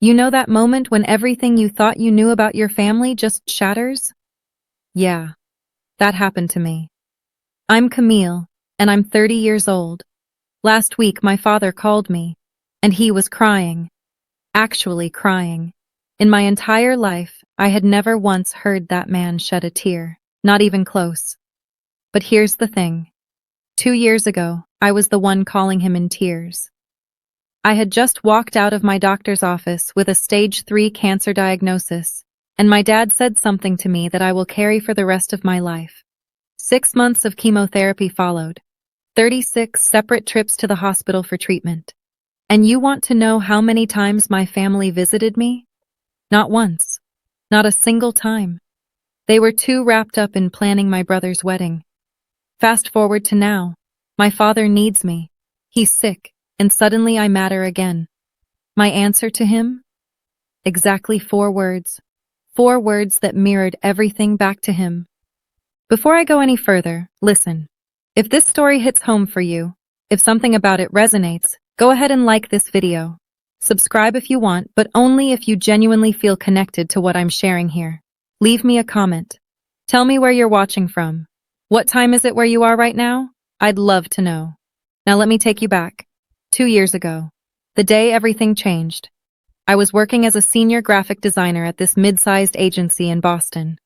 You know that moment when everything you thought you knew about your family just shatters? Yeah, that happened to me. I'm Camille, and I'm 30 years old. Last week, my father called me, and he was crying. Actually crying. In my entire life, I had never once heard that man shed a tear, not even close. But here's the thing. 2 years ago, I was the one calling him in tears. I had just walked out of my doctor's office with a stage 3 cancer diagnosis, and my dad said something to me that I will carry for the rest of my life. 6 months of chemotherapy followed, 36 separate trips to the hospital for treatment. And you want to know how many times my family visited me? Not once. Not a single time. They were too wrapped up in planning my brother's wedding. Fast forward to now. My father needs me. He's sick, and suddenly I matter again. My answer to him? Exactly 4 words. 4 words that mirrored everything back to him. Before I go any further, listen. If this story hits home for you, if something about it resonates, go ahead and like this video. Subscribe if you want, but only if you genuinely feel connected to what I'm sharing here. Leave me a comment. Tell me where you're watching from. What time is it where you are right now? I'd love to know. Now let me take you back. 2 years ago. The day everything changed. I was working as a senior graphic designer at this mid-sized agency in Boston.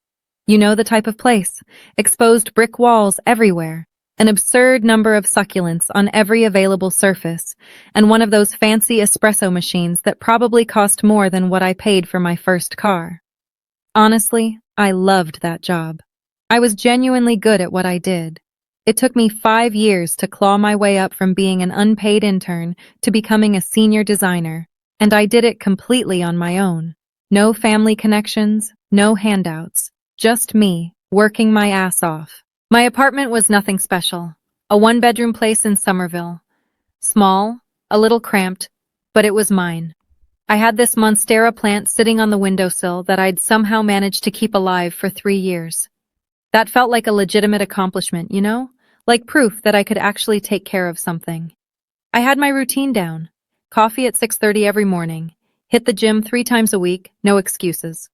You know the type of place. Exposed brick walls everywhere. An absurd number of succulents on every available surface, and one of those fancy espresso machines that probably cost more than what I paid for my first car. Honestly, I loved that job. I was genuinely good at what I did. It took me 5 years to claw my way up from being an unpaid intern to becoming a senior designer, and I did it completely on my own. No family connections, no handouts, just me, working my ass off. My apartment was nothing special, a 1-bedroom place in Somerville. Small, a little cramped, but it was mine. I had this monstera plant sitting on the windowsill that I'd somehow managed to keep alive for 3 years. That felt like a legitimate accomplishment, you know? Like proof that I could actually take care of something. I had my routine down. Coffee at 6:30 every morning. Hit the gym 3 times a week, no excuses.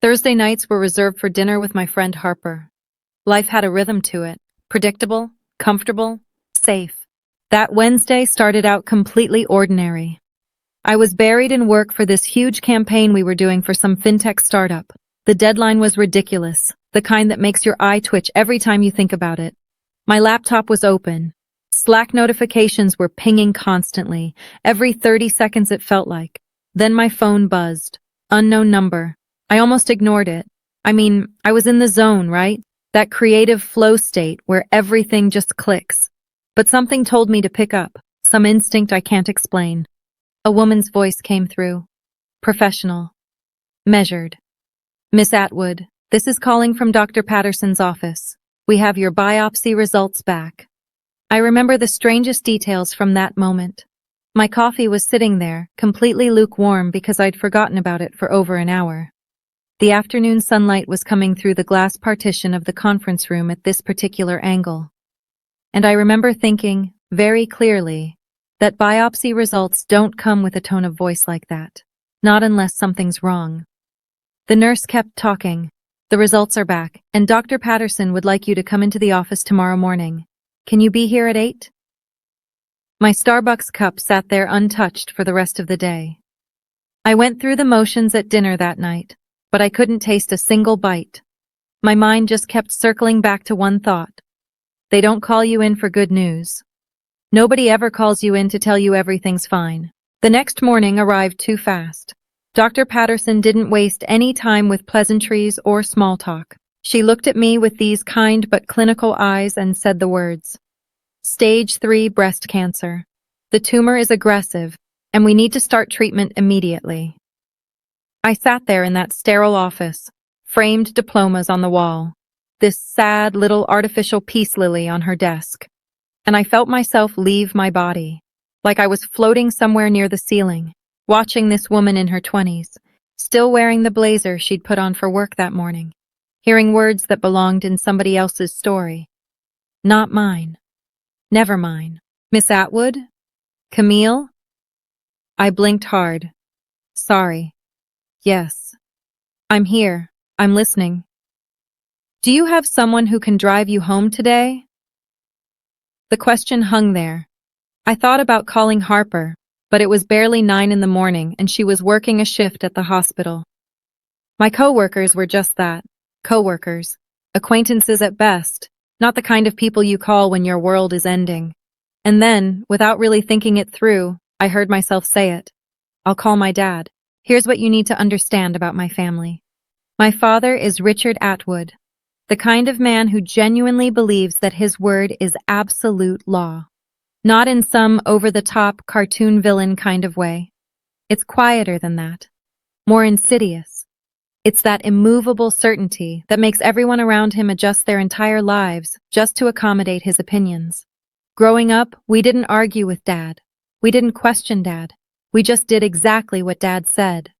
Thursday nights were reserved for dinner with my friend Harper. Life had a rhythm to it. Predictable, comfortable, safe. That Wednesday started out completely ordinary. I was buried in work for this huge campaign we were doing for some fintech startup. The deadline was ridiculous, the kind that makes your eye twitch every time you think about it. My laptop was open. Slack notifications were pinging constantly, every 30 seconds it felt like. Then my phone buzzed. Unknown number. I almost ignored it. I was in the zone, right? That creative flow state where everything just clicks. But something told me to pick up, some instinct I can't explain. A woman's voice came through. Professional. Measured. Miss Atwood, this is calling from Dr. Patterson's office. We have your biopsy results back. I remember the strangest details from that moment. My coffee was sitting there, completely lukewarm because I'd forgotten about it for over an hour. The afternoon sunlight was coming through the glass partition of the conference room at this particular angle. And I remember thinking, very clearly, that biopsy results don't come with a tone of voice like that. Not unless something's wrong. The nurse kept talking. The results are back, and Dr. Patterson would like you to come into the office tomorrow morning. Can you be here at 8? My Starbucks cup sat there untouched for the rest of the day. I went through the motions at dinner that night, but I couldn't taste a single bite. My mind just kept circling back to one thought. They don't call you in for good news. Nobody ever calls you in to tell you everything's fine. The next morning arrived too fast. Dr. Patterson didn't waste any time with pleasantries or small talk. She looked at me with these kind but clinical eyes and said the words. Stage 3 breast cancer. The tumor is aggressive, and we need to start treatment immediately. I sat there in that sterile office, framed diplomas on the wall, this sad little artificial peace lily on her desk, and I felt myself leave my body, like I was floating somewhere near the ceiling, watching this woman in her 20s, still wearing the blazer she'd put on for work that morning, hearing words that belonged in somebody else's story. Not mine. Never mine. Miss Atwood? Camille? I blinked hard. Sorry. Yes. I'm here. I'm listening. Do you have someone who can drive you home today? The question hung there. I thought about calling Harper, but it was barely 9 in the morning and she was working a shift at the hospital. My coworkers were just that. Coworkers. Acquaintances at best, not the kind of people you call when your world is ending. And then, without really thinking it through, I heard myself say it. I'll call my dad. Here's what you need to understand about my family. My father is Richard Atwood, the kind of man who genuinely believes that his word is absolute law. Not in some over-the-top cartoon villain kind of way. It's quieter than that. More insidious. It's that immovable certainty that makes everyone around him adjust their entire lives just to accommodate his opinions. Growing up, we didn't argue with Dad. We didn't question Dad. We just did exactly what Dad said.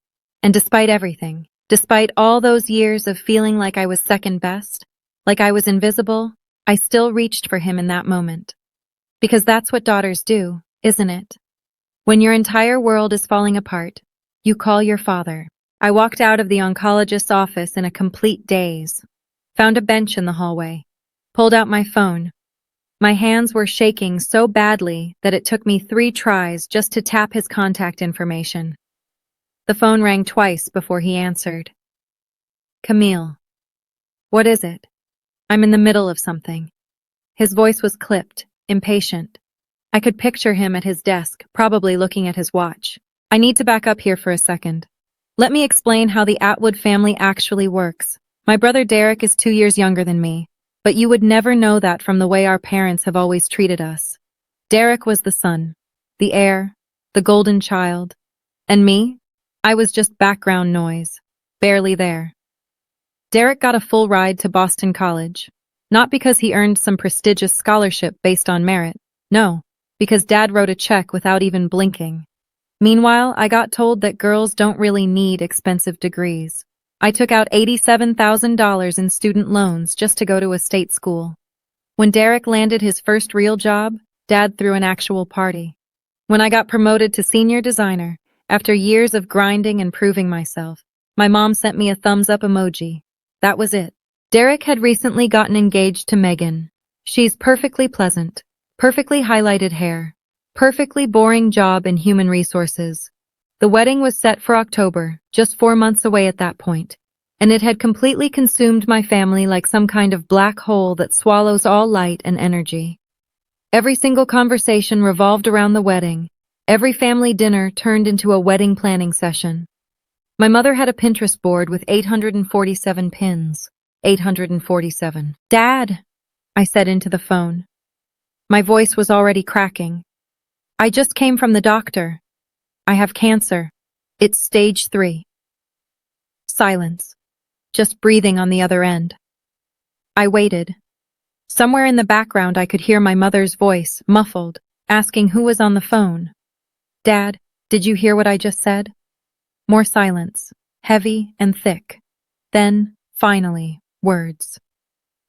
And despite everything, despite all those years of feeling like I was second best, like I was invisible, I still reached for him in that moment. Because that's what daughters do, isn't it? When your entire world is falling apart, you call your father. I walked out of the oncologist's office in a complete daze, found a bench in the hallway, pulled out my phone. My hands were shaking so badly that it took me 3 tries just to tap his contact information. The phone rang twice before he answered. Camille. What is it? I'm in the middle of something. His voice was clipped, impatient. I could picture him at his desk, probably looking at his watch. I need to back up here for a second. Let me explain how the Atwood family actually works. My brother Derek is 2 years younger than me, but you would never know that from the way our parents have always treated us. Derek was the son, the heir, the golden child. And me? I was just background noise, barely there. Derek got a full ride to Boston College. Not because he earned some prestigious scholarship based on merit. No, because Dad wrote a check without even blinking. Meanwhile, I got told that girls don't really need expensive degrees. I took out $87,000 in student loans just to go to a state school. When Derek landed his first real job, Dad threw an actual party. When I got promoted to senior designer, after years of grinding and proving myself, my mom sent me a thumbs-up emoji. That was it. Derek had recently gotten engaged to Megan. She's perfectly pleasant, perfectly highlighted hair, perfectly boring job in human resources. The wedding was set for October, just 4 months away at that point, and it had completely consumed my family like some kind of black hole that swallows all light and energy. Every single conversation revolved around the wedding. Every family dinner turned into a wedding planning session. My mother had a Pinterest board with 847 pins. 847. Dad, I said into the phone. My voice was already cracking. I just came from the doctor. I have cancer. It's stage 3. Silence. Just breathing on the other end. I waited. Somewhere in the background I could hear my mother's voice, muffled, asking who was on the phone. Dad, did you hear what I just said? More silence, heavy and thick. Then, finally, words.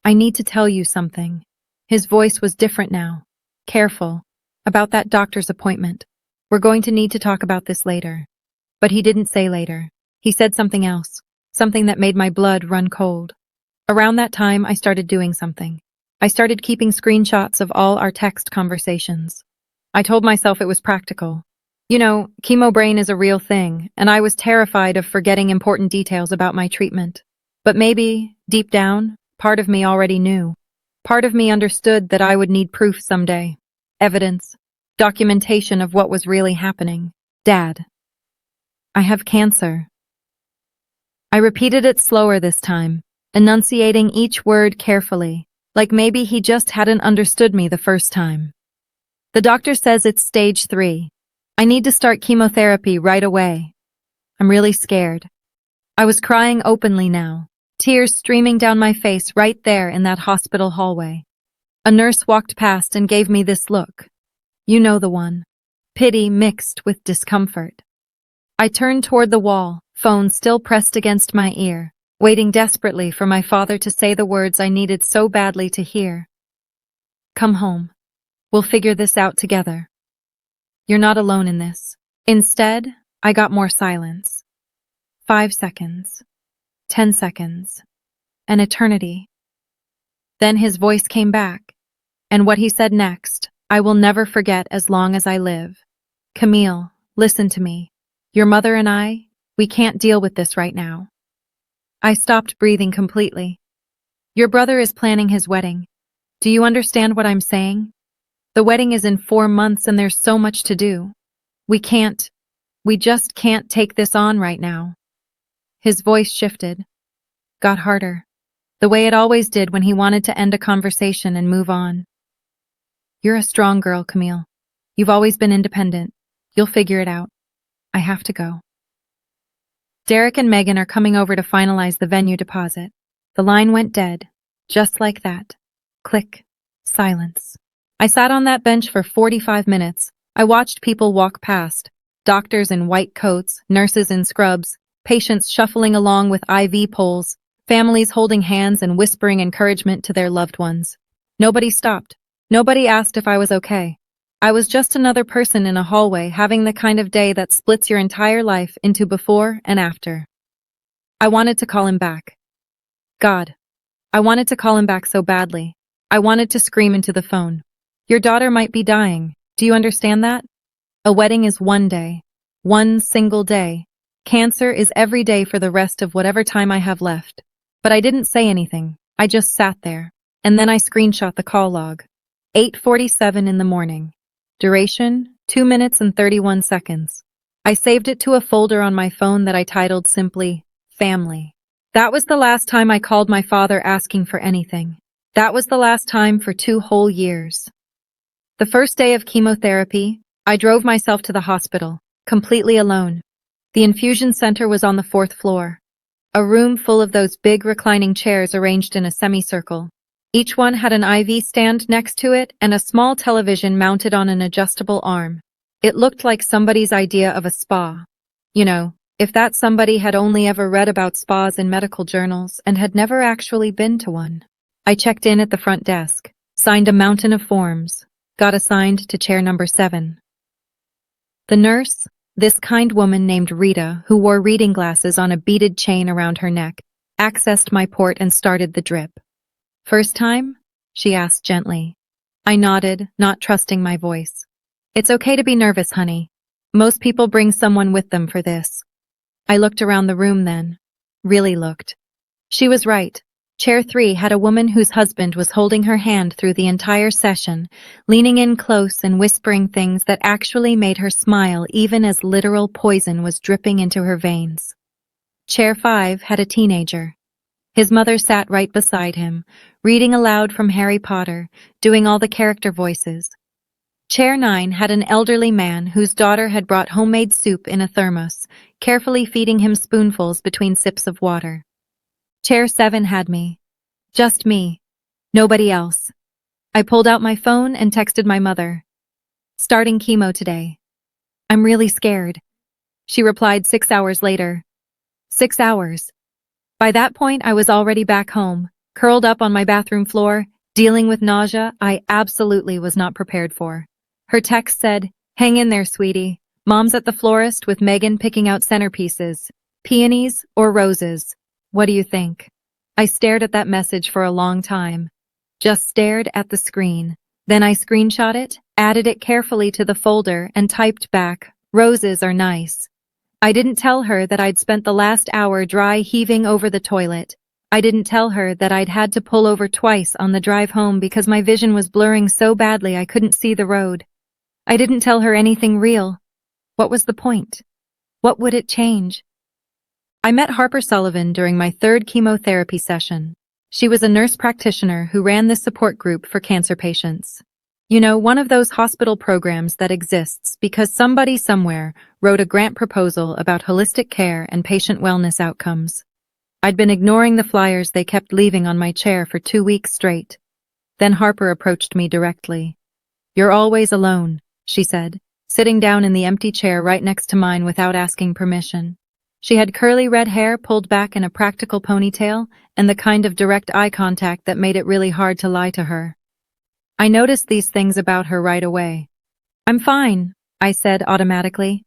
I need to tell you something. His voice was different now. Careful. About that doctor's appointment. We're going to need to talk about this later. But he didn't say later. He said something else. Something that made my blood run cold. Around that time, I started doing something. I started keeping screenshots of all our text conversations. I told myself it was practical. You know, chemo brain is a real thing, and I was terrified of forgetting important details about my treatment. But maybe, deep down, part of me already knew. Part of me understood that I would need proof someday. Evidence. Documentation of what was really happening. Dad. I have cancer. I repeated it slower this time, enunciating each word carefully, like maybe he just hadn't understood me the first time. The doctor says it's stage 3. I need to start chemotherapy right away. I'm really scared. I was crying openly now, tears streaming down my face right there in that hospital hallway. A nurse walked past and gave me this look. You know the one. Pity mixed with discomfort. I turned toward the wall, phone still pressed against my ear, waiting desperately for my father to say the words I needed so badly to hear. Come home. We'll figure this out together. You're not alone in this. Instead, I got more silence. 5 seconds. 10 seconds. An eternity. Then his voice came back, and what he said next, I will never forget as long as I live. Camille, listen to me. Your mother and I, we can't deal with this right now. I stopped breathing completely. Your brother is planning his wedding. Do you understand what I'm saying? The wedding is in 4 months and there's so much to do. We just can't take this on right now. His voice shifted, got harder, the way it always did when he wanted to end a conversation and move on. You're a strong girl, Camille. You've always been independent. You'll figure it out. I have to go. Derek and Megan are coming over to finalize the venue deposit. The line went dead, just like that. Click. Silence. I sat on that bench for 45 minutes. I watched people walk past. Doctors in white coats, nurses in scrubs, patients shuffling along with IV poles, families holding hands and whispering encouragement to their loved ones. Nobody stopped. Nobody asked if I was okay. I was just another person in a hallway having the kind of day that splits your entire life into before and after. I wanted to call him back. God. I wanted to call him back so badly. I wanted to scream into the phone. Your daughter might be dying. Do you understand that? A wedding is one day. One single day. Cancer is every day for the rest of whatever time I have left. But I didn't say anything. I just sat there. And then I screenshot the call log. 8:47 in the morning. Duration, 2 minutes and 31 seconds. I saved it to a folder on my phone that I titled simply, Family. That was the last time I called my father asking for anything. That was the last time for 2 whole years. The first day of chemotherapy, I drove myself to the hospital, completely alone. The infusion center was on the 4th floor. A room full of those big reclining chairs arranged in a semicircle. Each one had an IV stand next to it and a small television mounted on an adjustable arm. It looked like somebody's idea of a spa. You know, if that somebody had only ever read about spas in medical journals and had never actually been to one. I checked in at the front desk, signed a mountain of forms, got assigned to chair number 7. The nurse, this kind woman named Rita, who wore reading glasses on a beaded chain around her neck, accessed my port and started the drip. First time? She asked gently. I nodded, not trusting my voice. It's okay to be nervous, honey. Most people bring someone with them for this. I looked around the room then. Really looked. She was right. Chair 3 had a woman whose husband was holding her hand through the entire session, leaning in close and whispering things that actually made her smile even as literal poison was dripping into her veins. Chair 5 had a teenager. His mother sat right beside him, reading aloud from Harry Potter, doing all the character voices. Chair 9 had an elderly man whose daughter had brought homemade soup in a thermos, carefully feeding him spoonfuls between sips of water. Chair 7 had me. Just me. Nobody else. I pulled out my phone and texted my mother. Starting chemo today. I'm really scared. She replied 6 hours later. 6 hours. By that point, I was already back home, curled up on my bathroom floor, dealing with nausea I absolutely was not prepared for. Her text said, "Hang in there, sweetie. Mom's at the florist with Megan picking out centerpieces. Peonies or roses? What do you think?" I stared at that message for a long time. Just stared at the screen. Then I screenshot it, added it carefully to the folder, and typed back, "Roses are nice." I didn't tell her that I'd spent the last hour dry heaving over the toilet. I didn't tell her that I'd had to pull over twice on the drive home because my vision was blurring so badly I couldn't see the road. I didn't tell her anything real. What was the point? What would it change? I met Harper Sullivan during my 3rd chemotherapy session. She was a nurse practitioner who ran this support group for cancer patients. You know, one of those hospital programs that exists because somebody somewhere wrote a grant proposal about holistic care and patient wellness outcomes. I'd been ignoring the flyers they kept leaving on my chair for 2 weeks straight. Then Harper approached me directly. "You're always alone," she said, sitting down in the empty chair right next to mine without asking permission. She had curly red hair pulled back in a practical ponytail and the kind of direct eye contact that made it really hard to lie to her. I noticed these things about her right away. "I'm fine," I said automatically.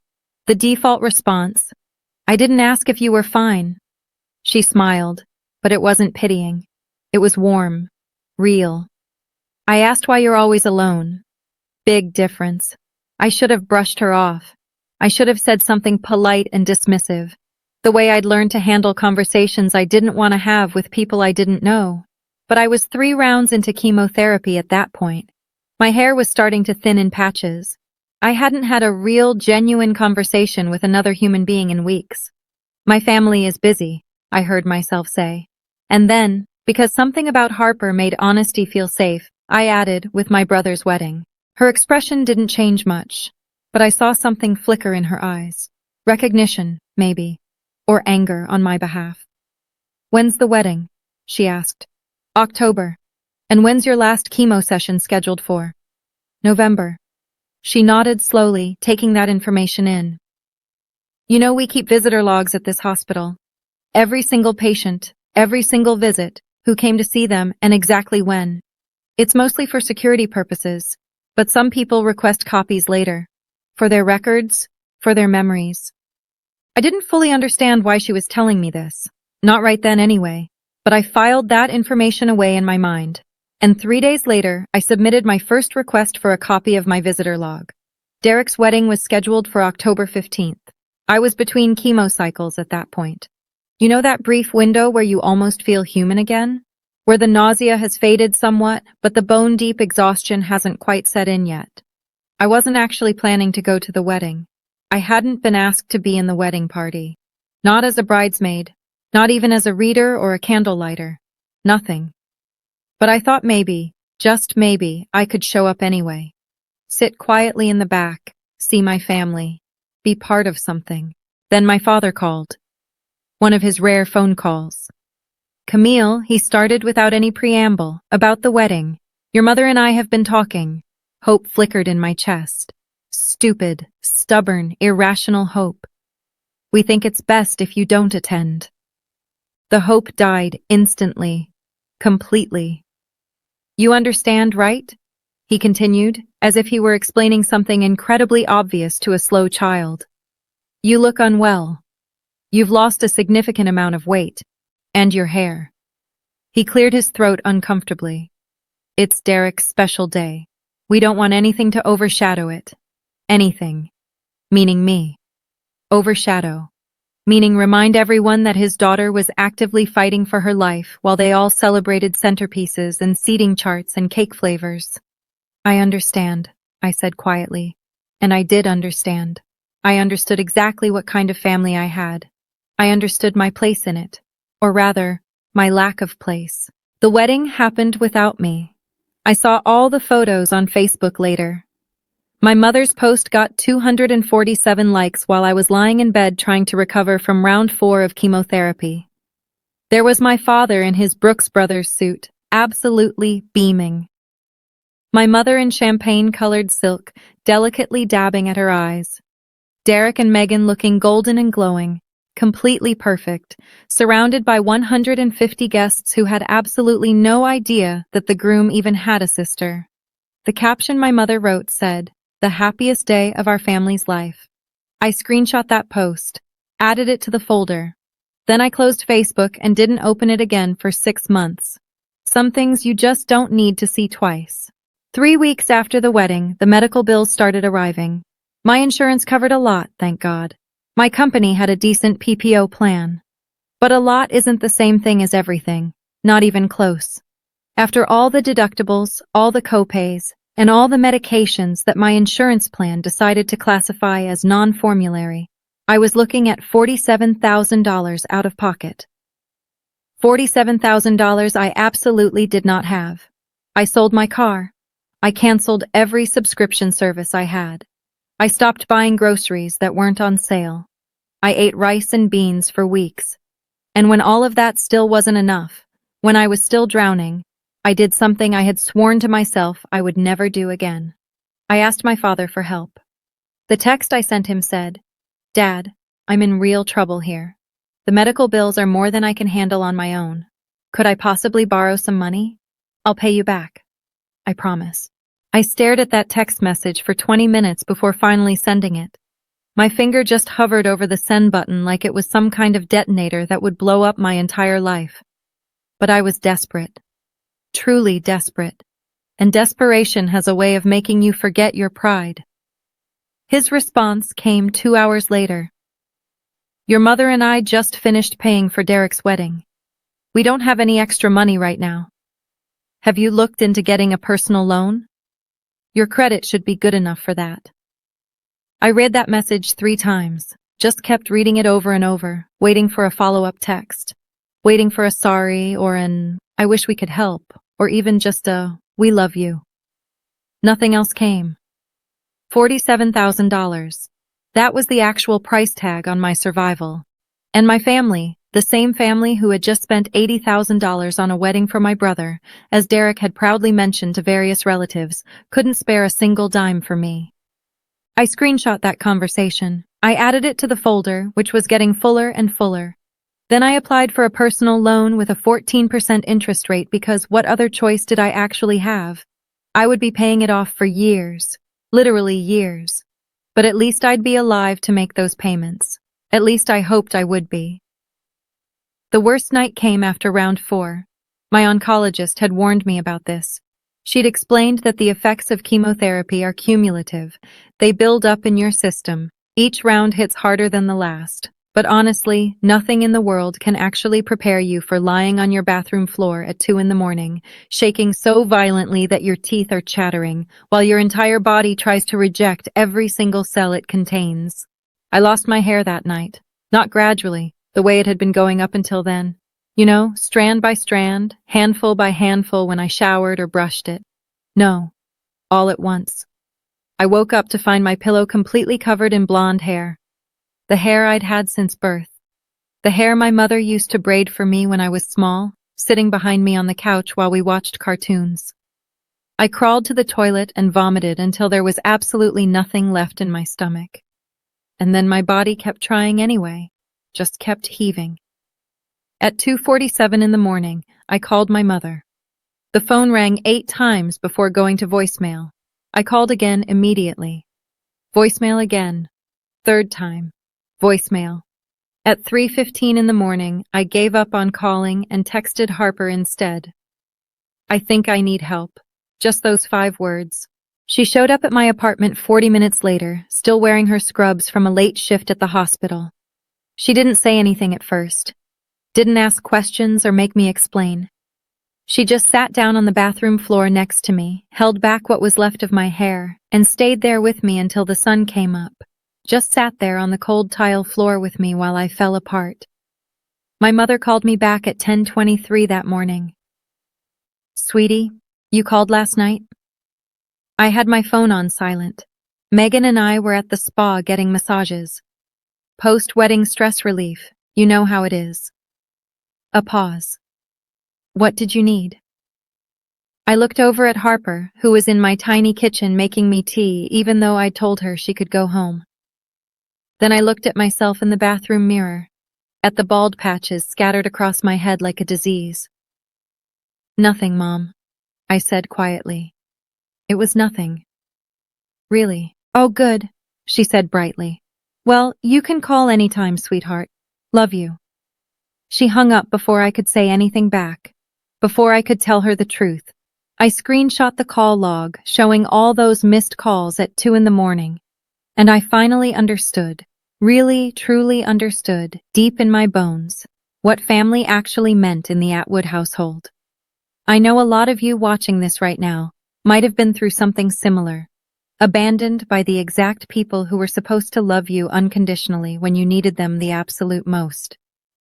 The default response, "I didn't ask if you were fine." She smiled, but it wasn't pitying. It was warm, real. "I asked why you're always alone." Big difference. I should have brushed her off. I should have said something polite and dismissive, the way I'd learned to handle conversations I didn't want to have with people I didn't know. But I was 3 rounds into chemotherapy at that point. My hair was starting to thin in patches. I hadn't had a real, genuine conversation with another human being in weeks. "My family is busy," I heard myself say. And then, because something about Harper made honesty feel safe, I added, "with my brother's wedding." Her expression didn't change much, but I saw something flicker in her eyes. Recognition, maybe, or anger on my behalf. "When's the wedding?" she asked. "October. And when's your last chemo session scheduled for?" "November." She nodded slowly, taking that information in. "You know, we keep visitor logs at this hospital. Every single patient, every single visit, who came to see them, and exactly when. It's mostly for security purposes, but some people request copies later. For their records, for their memories." I didn't fully understand why she was telling me this. Not right then anyway. But I filed that information away in my mind. And 3 days later, I submitted my first request for a copy of my visitor log. Derek's wedding was scheduled for October 15th. I was between chemo cycles at that point. You know that brief window where you almost feel human again? Where the nausea has faded somewhat, but the bone-deep exhaustion hasn't quite set in yet. I wasn't actually planning to go to the wedding. I hadn't been asked to be in the wedding party. Not as a bridesmaid, not even as a reader or a candlelighter. Nothing. But I thought maybe, just maybe, I could show up anyway. Sit quietly in the back, see my family, be part of something. Then my father called. One of his rare phone calls. "Camille," he started without any preamble, "about the wedding. Your mother and I have been talking." Hope flickered in my chest. Stupid, stubborn, irrational hope. "We think it's best if you don't attend." The hope died instantly, completely. "You understand, right?" he continued, as if he were explaining something incredibly obvious to a slow child. "You look unwell. You've lost a significant amount of weight. And your hair." He cleared his throat uncomfortably. "It's Derek's special day. We don't want anything to overshadow it. Anything. Meaning me. Overshadow. Meaning remind everyone that his daughter was actively fighting for her life while they all celebrated centerpieces and seating charts and cake flavors." "I understand," I said quietly. And I did understand. I understood exactly what kind of family I had. I understood my place in it. Or rather, my lack of place. The wedding happened without me. I saw all the photos on Facebook later. My mother's post got 247 likes while I was lying in bed trying to recover from round 4 of chemotherapy. There was my father in his Brooks Brothers suit, absolutely beaming. My mother in champagne-colored silk, delicately dabbing at her eyes. Derek and Megan looking golden and glowing, completely perfect, surrounded by 150 guests who had absolutely no idea that the groom even had a sister. The caption my mother wrote said, "The happiest day of our family's life." I screenshot that post, added it to the folder. Then I closed Facebook and didn't open it again for 6 months. Some things you just don't need to see twice. 3 weeks after the wedding, the medical bills started arriving. My insurance covered a lot, thank God. My company had a decent PPO plan. But a lot isn't the same thing as everything, not even close. After all the deductibles, all the copays, and all the medications that my insurance plan decided to classify as non-formulary, I was looking at $47,000 out of pocket. $47,000 I absolutely did not have. I sold my car. I canceled every subscription service I had. I stopped buying groceries that weren't on sale. I ate rice and beans for weeks. And when all of that still wasn't enough, when I was still drowning, I did something I had sworn to myself I would never do again. I asked my father for help. The text I sent him said, "Dad, I'm in real trouble here. The medical bills are more than I can handle on my own. Could I possibly borrow some money? I'll pay you back. I promise." I stared at that text message for 20 minutes before finally sending it. My finger just hovered over the send button like it was some kind of detonator that would blow up my entire life. But I was desperate. Truly desperate. And desperation has a way of making you forget your pride. His response came 2 hours later. Your mother and I just finished paying for Derek's wedding. We don't have any extra money right now. Have you looked into getting a personal loan? Your credit should be good enough for that. I read that message 3 times, just kept reading it over and over, waiting for a follow-up text, waiting for a sorry or an I wish we could help, or even just a we love you. Nothing else came. $47,000. That was the actual price tag on my survival. And my family, the same family who had just spent $80,000 on a wedding for my brother, as Derek had proudly mentioned to various relatives, couldn't spare a single dime for me. I screenshot that conversation. I added it to the folder, which was getting fuller and fuller. Then I applied for a personal loan with a 14% interest rate because what other choice did I actually have? I would be paying it off for years, literally years. But at least I'd be alive to make those payments. At least I hoped I would be. The worst night came after round 4. My oncologist had warned me about this. She'd explained that the effects of chemotherapy are cumulative. They build up in your system. Each round hits harder than the last. But honestly, nothing in the world can actually prepare you for lying on your bathroom floor at 2 in the morning, shaking so violently that your teeth are chattering, while your entire body tries to reject every single cell it contains. I lost my hair that night. Not gradually, the way it had been going up until then. You know, strand by strand, handful by handful when I showered or brushed it. No, all at once. I woke up to find my pillow completely covered in blonde hair. The hair I'd had since birth. The hair my mother used to braid for me when I was small, sitting behind me on the couch while we watched cartoons. I crawled to the toilet and vomited until there was absolutely nothing left in my stomach. And then my body kept trying anyway, just kept heaving. At 2:47 in the morning, I called my mother. The phone rang 8 times before going to voicemail. I called again immediately. Voicemail again. 3rd time. Voicemail. At 3:15 in the morning, I gave up on calling and texted Harper instead. I think I need help. Just those 5 words. She showed up at my apartment 40 minutes later, still wearing her scrubs from a late shift at the hospital. She didn't say anything at first. Didn't ask questions or make me explain. She just sat down on the bathroom floor next to me, held back what was left of my hair, and stayed there with me until the sun came up. Just sat there on the cold tile floor with me while I fell apart. My mother called me back at 10:23 that morning. Sweetie, you called last night? I had my phone on silent. Megan and I were at the spa getting massages. Post-wedding stress relief, you know how it is. A pause. What did you need? I looked over at Harper, who was in my tiny kitchen making me tea even though I'd told her she could go home. Then I looked at myself in the bathroom mirror, at the bald patches scattered across my head like a disease. Nothing, Mom, I said quietly. It was nothing. Really? Oh, good, she said brightly. Well, you can call anytime, sweetheart. Love you. She hung up before I could say anything back, before I could tell her the truth. I screenshot the call log, showing all those missed calls at 2 in the morning. And I finally understood, really, truly understood, deep in my bones, what family actually meant in the Atwood household. I know a lot of you watching this right now might have been through something similar, abandoned by the exact people who were supposed to love you unconditionally when you needed them the absolute most.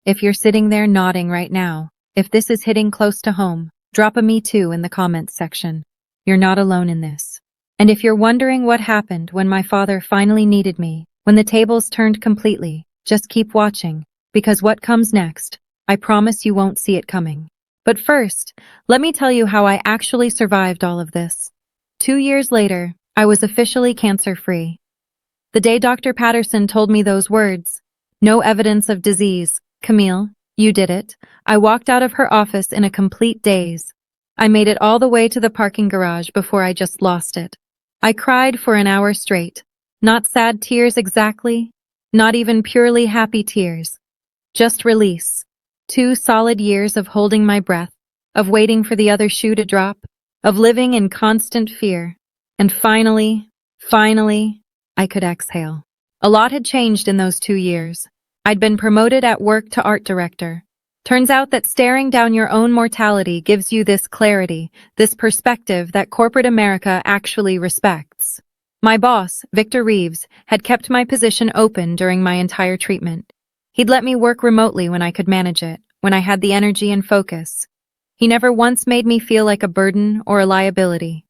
If you're sitting there nodding right now, if this is hitting close to home, drop a me too in the comments section. You're not alone in this. And if you're wondering what happened when my father finally needed me, when the tables turned completely, just keep watching, because what comes next, I promise you won't see it coming. But first, let me tell you how I actually survived all of this. 2 years later, I was officially cancer-free. The day Dr. Patterson told me those words, no evidence of disease, Camille, you did it, I walked out of her office in a complete daze. I made it all the way to the parking garage before I just lost it. I cried for an hour straight. Not sad tears exactly, not even purely happy tears. Just release. 2 solid years of holding my breath, of waiting for the other shoe to drop, of living in constant fear. And finally, I could exhale. A lot had changed in those 2 years. I'd been promoted at work to art director. Turns out that staring down your own mortality gives you this clarity, this perspective that corporate America actually respects. My boss, Victor Reeves, had kept my position open during my entire treatment. He'd let me work remotely when I could manage it, when I had the energy and focus. He never once made me feel like a burden or a liability.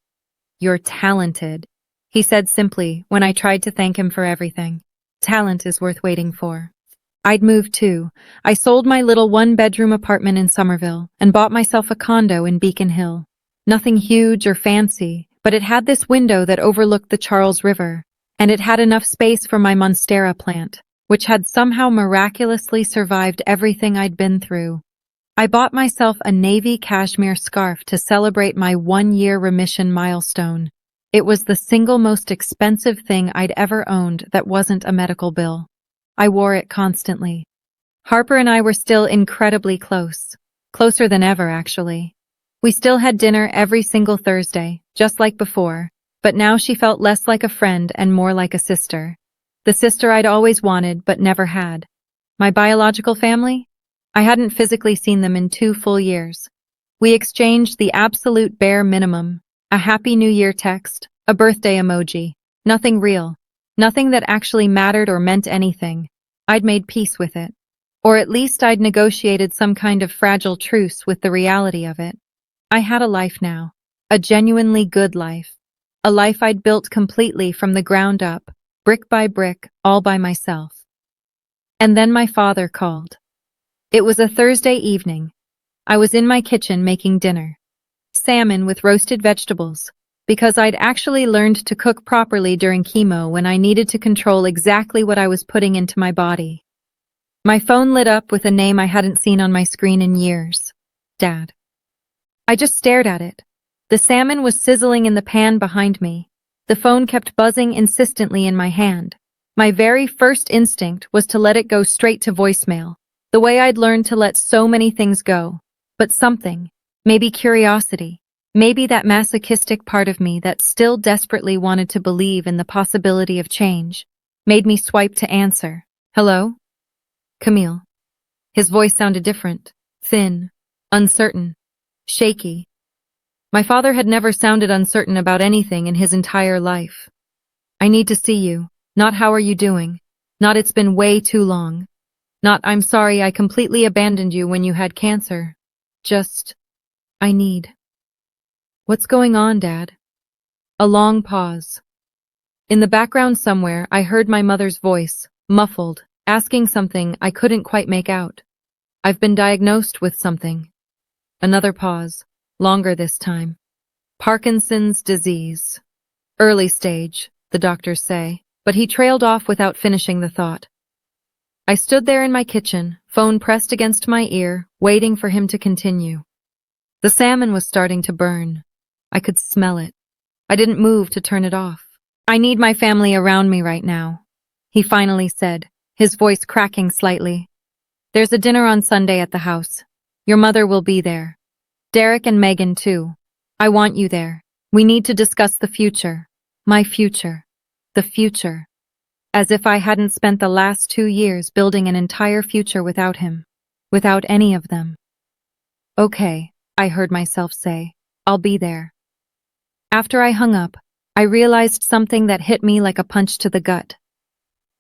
"You're talented," he said simply when I tried to thank him for everything. Talent is worth waiting for. I'd moved too. I sold my little one-bedroom apartment in Somerville and bought myself a condo in Beacon Hill. Nothing huge or fancy, but it had this window that overlooked the Charles River, and it had enough space for my monstera plant, which had somehow miraculously survived everything I'd been through. I bought myself a navy cashmere scarf to celebrate my 1-year remission milestone. It was the single most expensive thing I'd ever owned that wasn't a medical bill. I wore it constantly. Harper and I were still incredibly close. Closer than ever, actually. We still had dinner every single Thursday, just like before, but now she felt less like a friend and more like a sister. The sister I'd always wanted but never had. My biological family? I hadn't physically seen them in 2 full years. We exchanged the absolute bare minimum, a Happy New Year text, a birthday emoji, nothing real, nothing that actually mattered or meant anything. I'd made peace with it. Or at least I'd negotiated some kind of fragile truce with the reality of it. I had a life now, a genuinely good life, a life I'd built completely from the ground up, brick by brick, all by myself. And then my father called. It was a Thursday evening. I was in my kitchen making dinner. Salmon with roasted vegetables, because I'd actually learned to cook properly during chemo when I needed to control exactly what I was putting into my body. My phone lit up with a name I hadn't seen on my screen in years. Dad. I just stared at it. The salmon was sizzling in the pan behind me. The phone kept buzzing insistently in my hand. My very first instinct was to let it go straight to voicemail, the way I'd learned to let so many things go. But something, maybe curiosity, maybe that masochistic part of me that still desperately wanted to believe in the possibility of change, made me swipe to answer. Hello? Camille. His voice sounded different, thin, uncertain, shaky. My father had never sounded uncertain about anything in his entire life. I need to see you, not how are you doing, not it's been way too long, not I'm sorry I completely abandoned you when you had cancer. Just, I need. What's going on, Dad? A long pause. In the background somewhere, I heard my mother's voice, muffled, asking something I couldn't quite make out. I've been diagnosed with something. Another pause, longer this time. Parkinson's disease. Early stage, the doctors say, but he trailed off without finishing the thought. I stood there in my kitchen, phone pressed against my ear, waiting for him to continue. The salmon was starting to burn. I could smell it. I didn't move to turn it off. I need my family around me right now, he finally said, his voice cracking slightly. There's a dinner on Sunday at the house. Your mother will be there. Derek and Megan too. I want you there. We need to discuss the future. My future. The future. As if I hadn't spent the last 2 years building an entire future without him. Without any of them. Okay, I heard myself say. I'll be there. After I hung up, I realized something that hit me like a punch to the gut.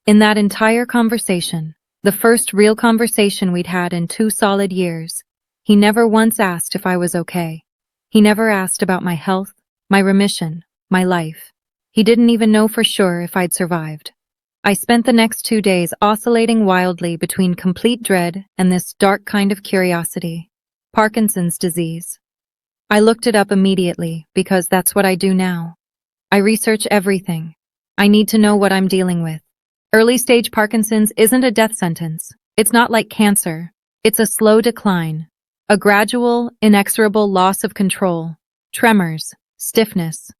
In that entire conversation, the first real conversation we'd had in 2 solid years, he never once asked if I was okay. He never asked about my health, my remission, my life. He didn't even know for sure if I'd survived. I spent the next 2 days oscillating wildly between complete dread and this dark kind of curiosity. Parkinson's disease. I looked it up immediately because that's what I do now. I research everything. I need to know what I'm dealing with. Early-stage Parkinson's isn't a death sentence. It's not like cancer. It's a slow decline. A gradual, inexorable loss of control. Tremors. Stiffness.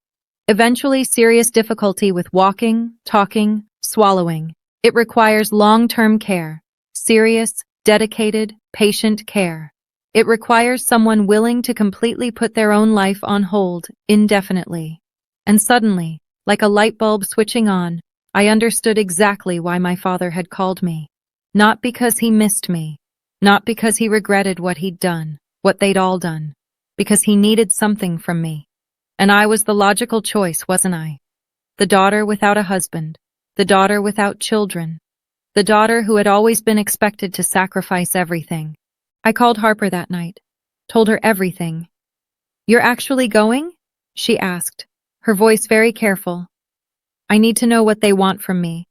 Eventually, serious difficulty with walking, talking, swallowing. It requires long-term care, serious, dedicated, patient care. It requires someone willing to completely put their own life on hold indefinitely. And suddenly, like a light bulb switching on, I understood exactly why my father had called me. Not because he missed me, not because he regretted what he'd done, what they'd all done, because he needed something from me. And I was the logical choice, wasn't I? The daughter without a husband, the daughter without children, the daughter who had always been expected to sacrifice everything. I called Harper that night, told her everything. "You're actually going?" she asked, her voice very careful. "I need to know what they want from me,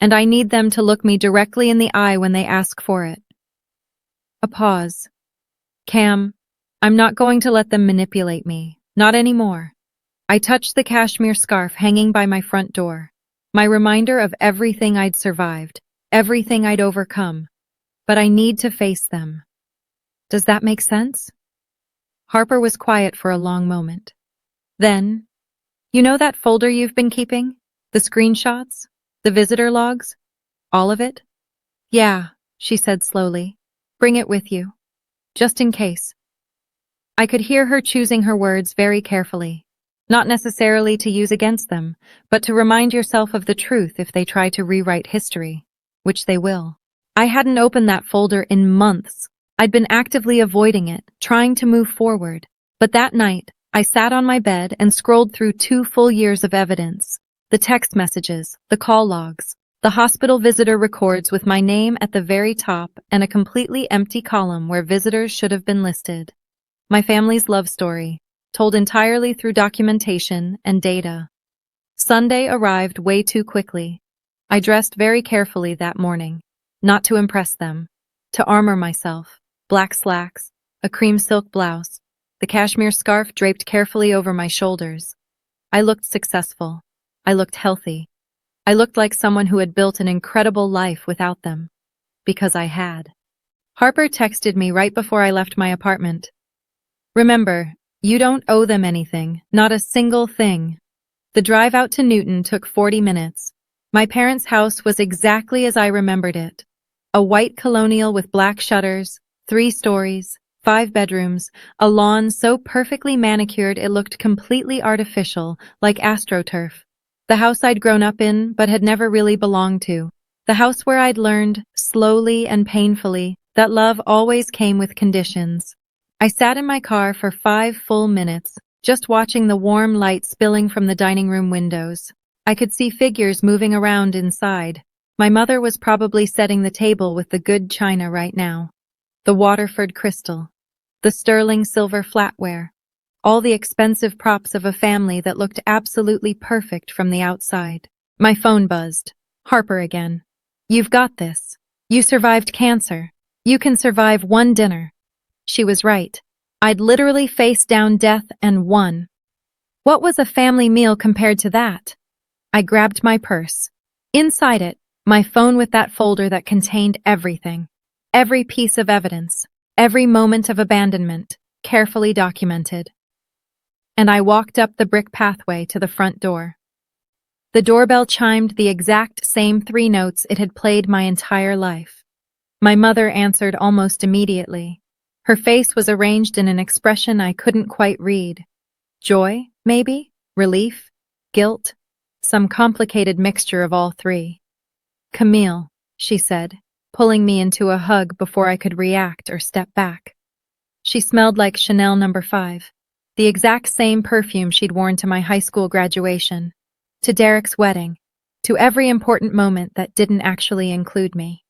and I need them to look me directly in the eye when they ask for it." A pause. "Cam, I'm not going to let them manipulate me, not anymore." I touched the cashmere scarf hanging by my front door, my reminder of everything I'd survived, everything I'd overcome. But I need to face them. Does that make sense? Harper was quiet for a long moment. Then, "You know that folder you've been keeping? The screenshots? The visitor logs? All of it?" "Yeah," she said slowly. "Bring it with you. Just in case." I could hear her choosing her words very carefully. Not necessarily to use against them, but to remind yourself of the truth if they try to rewrite history, which they will. I hadn't opened that folder in months. I'd been actively avoiding it, trying to move forward. But that night, I sat on my bed and scrolled through 2 full years of evidence. The text messages, the call logs, the hospital visitor records with my name at the very top and a completely empty column where visitors should have been listed. My family's love story, told entirely through documentation and data. Sunday arrived way too quickly. I dressed very carefully that morning, not to impress them, to armor myself. Black slacks, a cream silk blouse, the cashmere scarf draped carefully over my shoulders. I looked successful. I looked healthy. I looked like someone who had built an incredible life without them. Because I had. Harper texted me right before I left my apartment. "Remember, you don't owe them anything, not a single thing." The drive out to Newton took 40 minutes. My parents' house was exactly as I remembered it. A white colonial with black shutters, 3 stories, 5 bedrooms, a lawn so perfectly manicured it looked completely artificial, like astroturf. The house I'd grown up in, but had never really belonged to. The house where I'd learned, slowly and painfully, that love always came with conditions. I sat in my car for 5 full minutes, just watching the warm light spilling from the dining room windows. I could see figures moving around inside. My mother was probably setting the table with the good china right now. The Waterford crystal, the sterling silver flatware, all the expensive props of a family that looked absolutely perfect from the outside. My phone buzzed. Harper again. "You've got this. You survived cancer. You can survive one dinner." She was right. I'd literally faced down death and won. What was a family meal compared to that? I grabbed my purse. Inside it, my phone with that folder that contained everything. Every piece of evidence. Every moment of abandonment. Carefully documented. And I walked up the brick pathway to the front door. The doorbell chimed the exact same 3 notes it had played my entire life. My mother answered almost immediately. Her face was arranged in an expression I couldn't quite read. Joy, maybe? Relief? Guilt? Some complicated mixture of all 3. "Camille," she said, pulling me into a hug before I could react or step back. She smelled like Chanel No. 5, the exact same perfume she'd worn to my high school graduation, to Derek's wedding, to every important moment that didn't actually include me.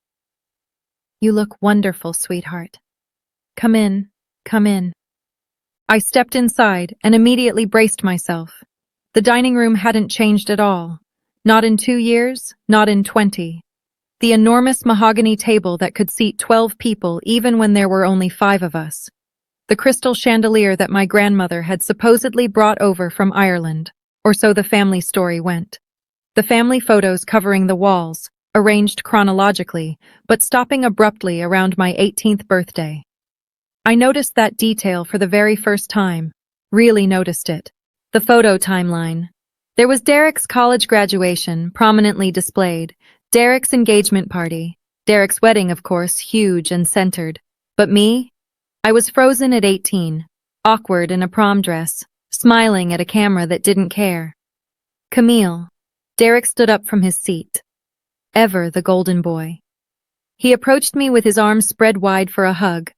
"You look wonderful, sweetheart. Come in, come in." I stepped inside and immediately braced myself. The dining room hadn't changed at all. Not in 2 years, not in 20. The enormous mahogany table that could seat 12 people even when there were only 5 of us. The crystal chandelier that my grandmother had supposedly brought over from Ireland, or so the family story went. The family photos covering the walls, arranged chronologically, but stopping abruptly around my 18th birthday. I noticed that detail for the very first time, really noticed it. The photo timeline, There was Derek's college graduation, prominently displayed, Derek's engagement party, Derek's wedding, of course, huge and centered. But me? I was frozen at 18, awkward in a prom dress, smiling at a camera that didn't care. Camille. Derek stood up from his seat. Ever the golden boy. He approached me with his arms spread wide for a hug.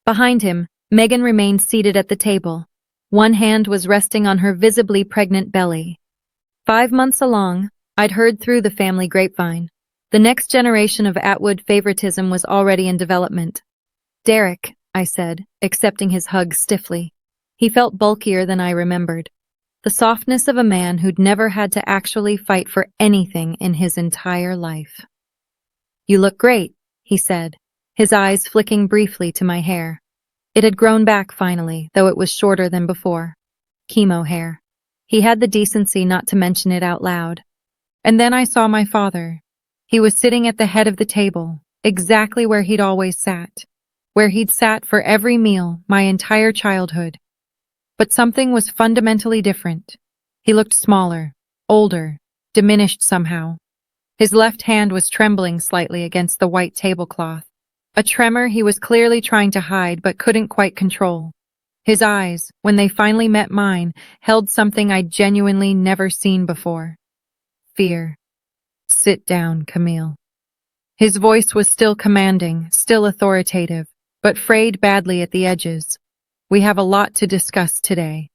Behind him, Megan remained seated at the table. One hand was resting on her visibly pregnant belly. 5 months along, I'd heard through the family grapevine. The next generation of Atwood favoritism was already in development. Derek, I said, accepting his hug stiffly. He felt bulkier than I remembered. The softness of a man who'd never had to actually fight for anything in his entire life. You look great, he said, his eyes flicking briefly to my hair. It had grown back finally, though it was shorter than before. Chemo hair. He had the decency not to mention it out loud. And then I saw my father. He was sitting at the head of the table, exactly where he'd always sat, where he'd sat for every meal my entire childhood. But something was fundamentally different. He looked smaller, older, diminished somehow. His left hand was trembling slightly against the white tablecloth, a tremor he was clearly trying to hide but couldn't quite control. His eyes, when they finally met mine, held something I'd genuinely never seen before. Fear. Sit down, Camille. His voice was still commanding, still authoritative, but frayed badly at the edges. We have a lot to discuss today.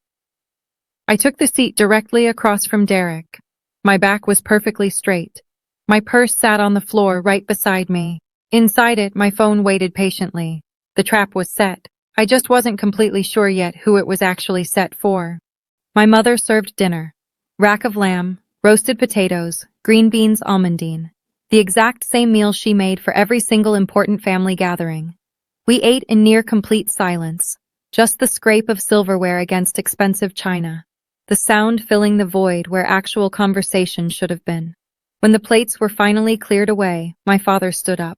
I took the seat directly across from Derek. My back was perfectly straight. My purse sat on the floor right beside me. Inside it, my phone waited patiently. The trap was set. I just wasn't completely sure yet who it was actually set for. My mother served dinner. Rack of lamb, roasted potatoes, green beans almondine. The exact same meal she made for every single important family gathering. We ate in near complete silence. Just the scrape of silverware against expensive china. The sound filling the void where actual conversation should have been. When the plates were finally cleared away, my father stood up.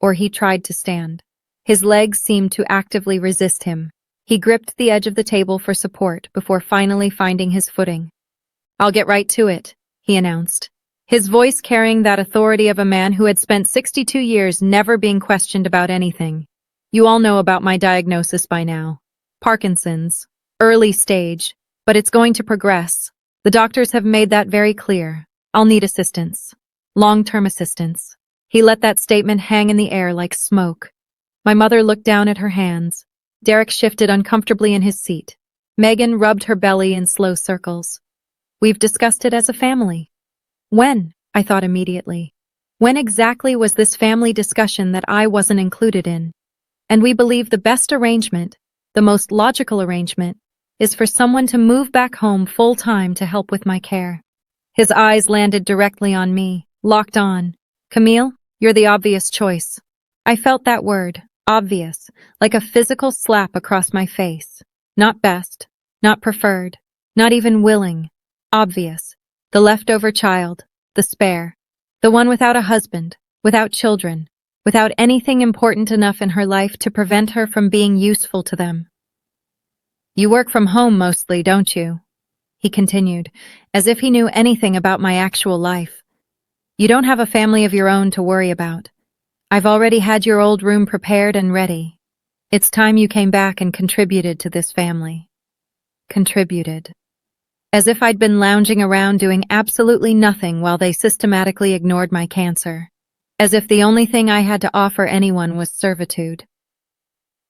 Or he tried to stand. His legs seemed to actively resist him. He gripped the edge of the table for support before finally finding his footing. I'll get right to it, he announced. His voice carrying that authority of a man who had spent 62 years never being questioned about anything. You all know about my diagnosis by now. Parkinson's. Early stage. But it's going to progress. The doctors have made that very clear. I'll need assistance. Long-term assistance. He let that statement hang in the air like smoke. My mother looked down at her hands. Derek shifted uncomfortably in his seat. Megan rubbed her belly in slow circles. We've discussed it as a family. When? I thought immediately. When exactly was this family discussion that I wasn't included in? And we believe the best arrangement, the most logical arrangement, is for someone to move back home full-time to help with my care. His eyes landed directly on me, locked on. Camille, you're the obvious choice. I felt that word, obvious, like a physical slap across my face. Not best, not preferred, not even willing. Obvious. The leftover child, the spare. The one without a husband, without children, without anything important enough in her life to prevent her from being useful to them. You work from home mostly, don't you? He continued, as if he knew anything about my actual life. You don't have a family of your own to worry about. I've already had your old room prepared and ready. It's time you came back and contributed to this family. Contributed. As if I'd been lounging around doing absolutely nothing while they systematically ignored my cancer. As if the only thing I had to offer anyone was servitude.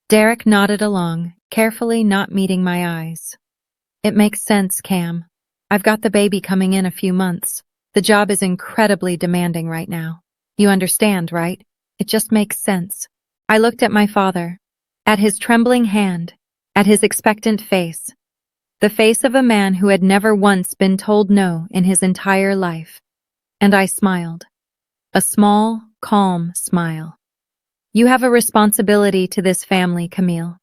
Derek nodded along, carefully not meeting my eyes. It makes sense, Cam. I've got the baby coming in a few months. The job is incredibly demanding right now. You understand, right? It just makes sense. I looked at my father, at his trembling hand, at his expectant face. The face of a man who had never once been told no in his entire life. And I smiled. A small, calm smile. You have a responsibility to this family, Camille.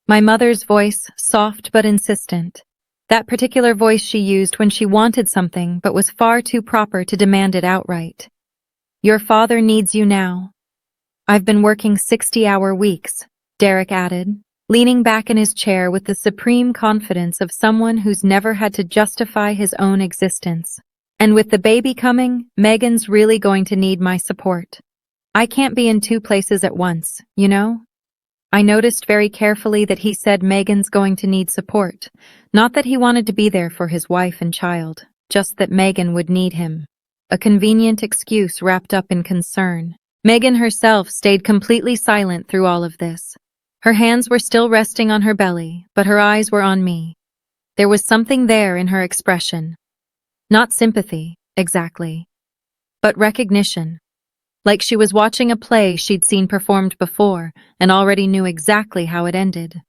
My mother's voice, soft but insistent. That particular voice she used when she wanted something but was far too proper to demand it outright. Your father needs you now. I've been working 60-hour weeks, Derek added, leaning back in his chair with the supreme confidence of someone who's never had to justify his own existence. And with the baby coming, Megan's really going to need my support. I can't be in two places at once, you know? I noticed very carefully that he said Megan's going to need support. Not that he wanted to be there for his wife and child, just that Megan would need him. A convenient excuse wrapped up in concern. Megan herself stayed completely silent through all of this. Her hands were still resting on her belly, but her eyes were on me. There was something there in her expression. Not sympathy, exactly, but recognition. Like she was watching a play she'd seen performed before and already knew exactly how it ended.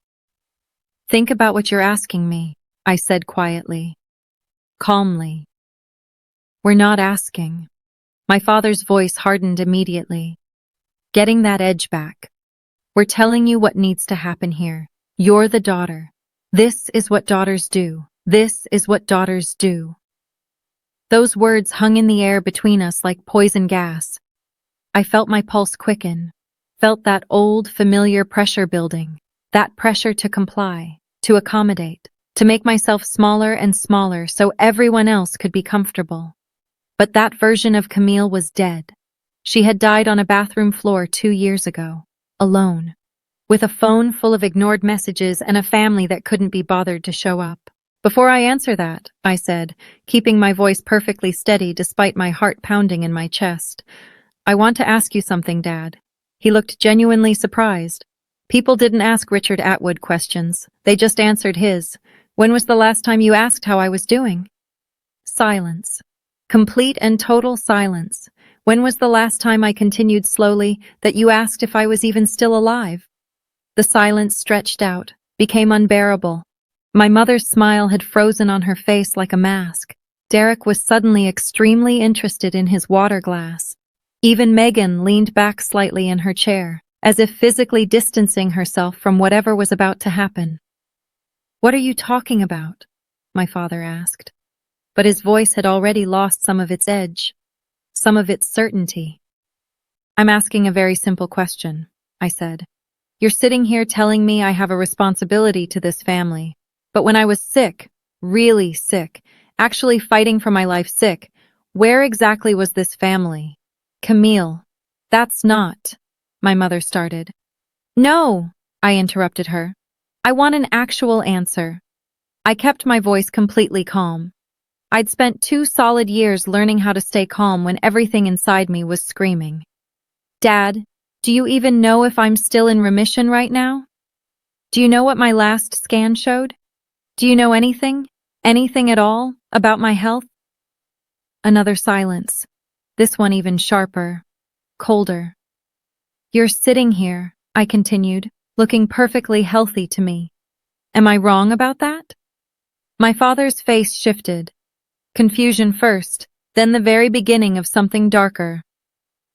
Think about what you're asking me, I said quietly. Calmly. We're not asking. My father's voice hardened immediately. Getting that edge back. We're telling you what needs to happen here. You're the daughter. This is what daughters do. This is what daughters do. Those words hung in the air between us like poison gas. I felt my pulse quicken, felt that old, familiar pressure building, that pressure to comply, to accommodate, to make myself smaller and smaller so everyone else could be comfortable. But that version of Camille was dead. She had died on a bathroom floor 2 years ago, alone, with a phone full of ignored messages and a family that couldn't be bothered to show up. Before I answer that, I said, keeping my voice perfectly steady despite my heart pounding in my chest, I want to ask you something, Dad. He looked genuinely surprised. People didn't ask Richard Atwood questions. They just answered his. When was the last time you asked how I was doing? Silence. Complete and total silence. When was the last time, I continued slowly, that you asked if I was even still alive? The silence stretched out, became unbearable. My mother's smile had frozen on her face like a mask. Derek was suddenly extremely interested in his water glass. Even Megan leaned back slightly in her chair, as if physically distancing herself from whatever was about to happen. What are you talking about? My father asked. But his voice had already lost some of its edge, some of its certainty. I'm asking a very simple question, I said. You're sitting here telling me I have a responsibility to this family. But when I was sick, really sick, actually fighting for my life sick, where exactly was this family? Camille, that's not, my mother started. No, I interrupted her. I want an actual answer. I kept my voice completely calm. I'd spent 2 solid years learning how to stay calm when everything inside me was screaming. Dad, do you even know if I'm still in remission right now? Do you know what my last scan showed? Do you know anything at all, about my health? Another silence. This one even sharper, colder. You're sitting here, I continued, looking perfectly healthy to me. Am I wrong about that? My father's face shifted. Confusion first, then the very beginning of something darker.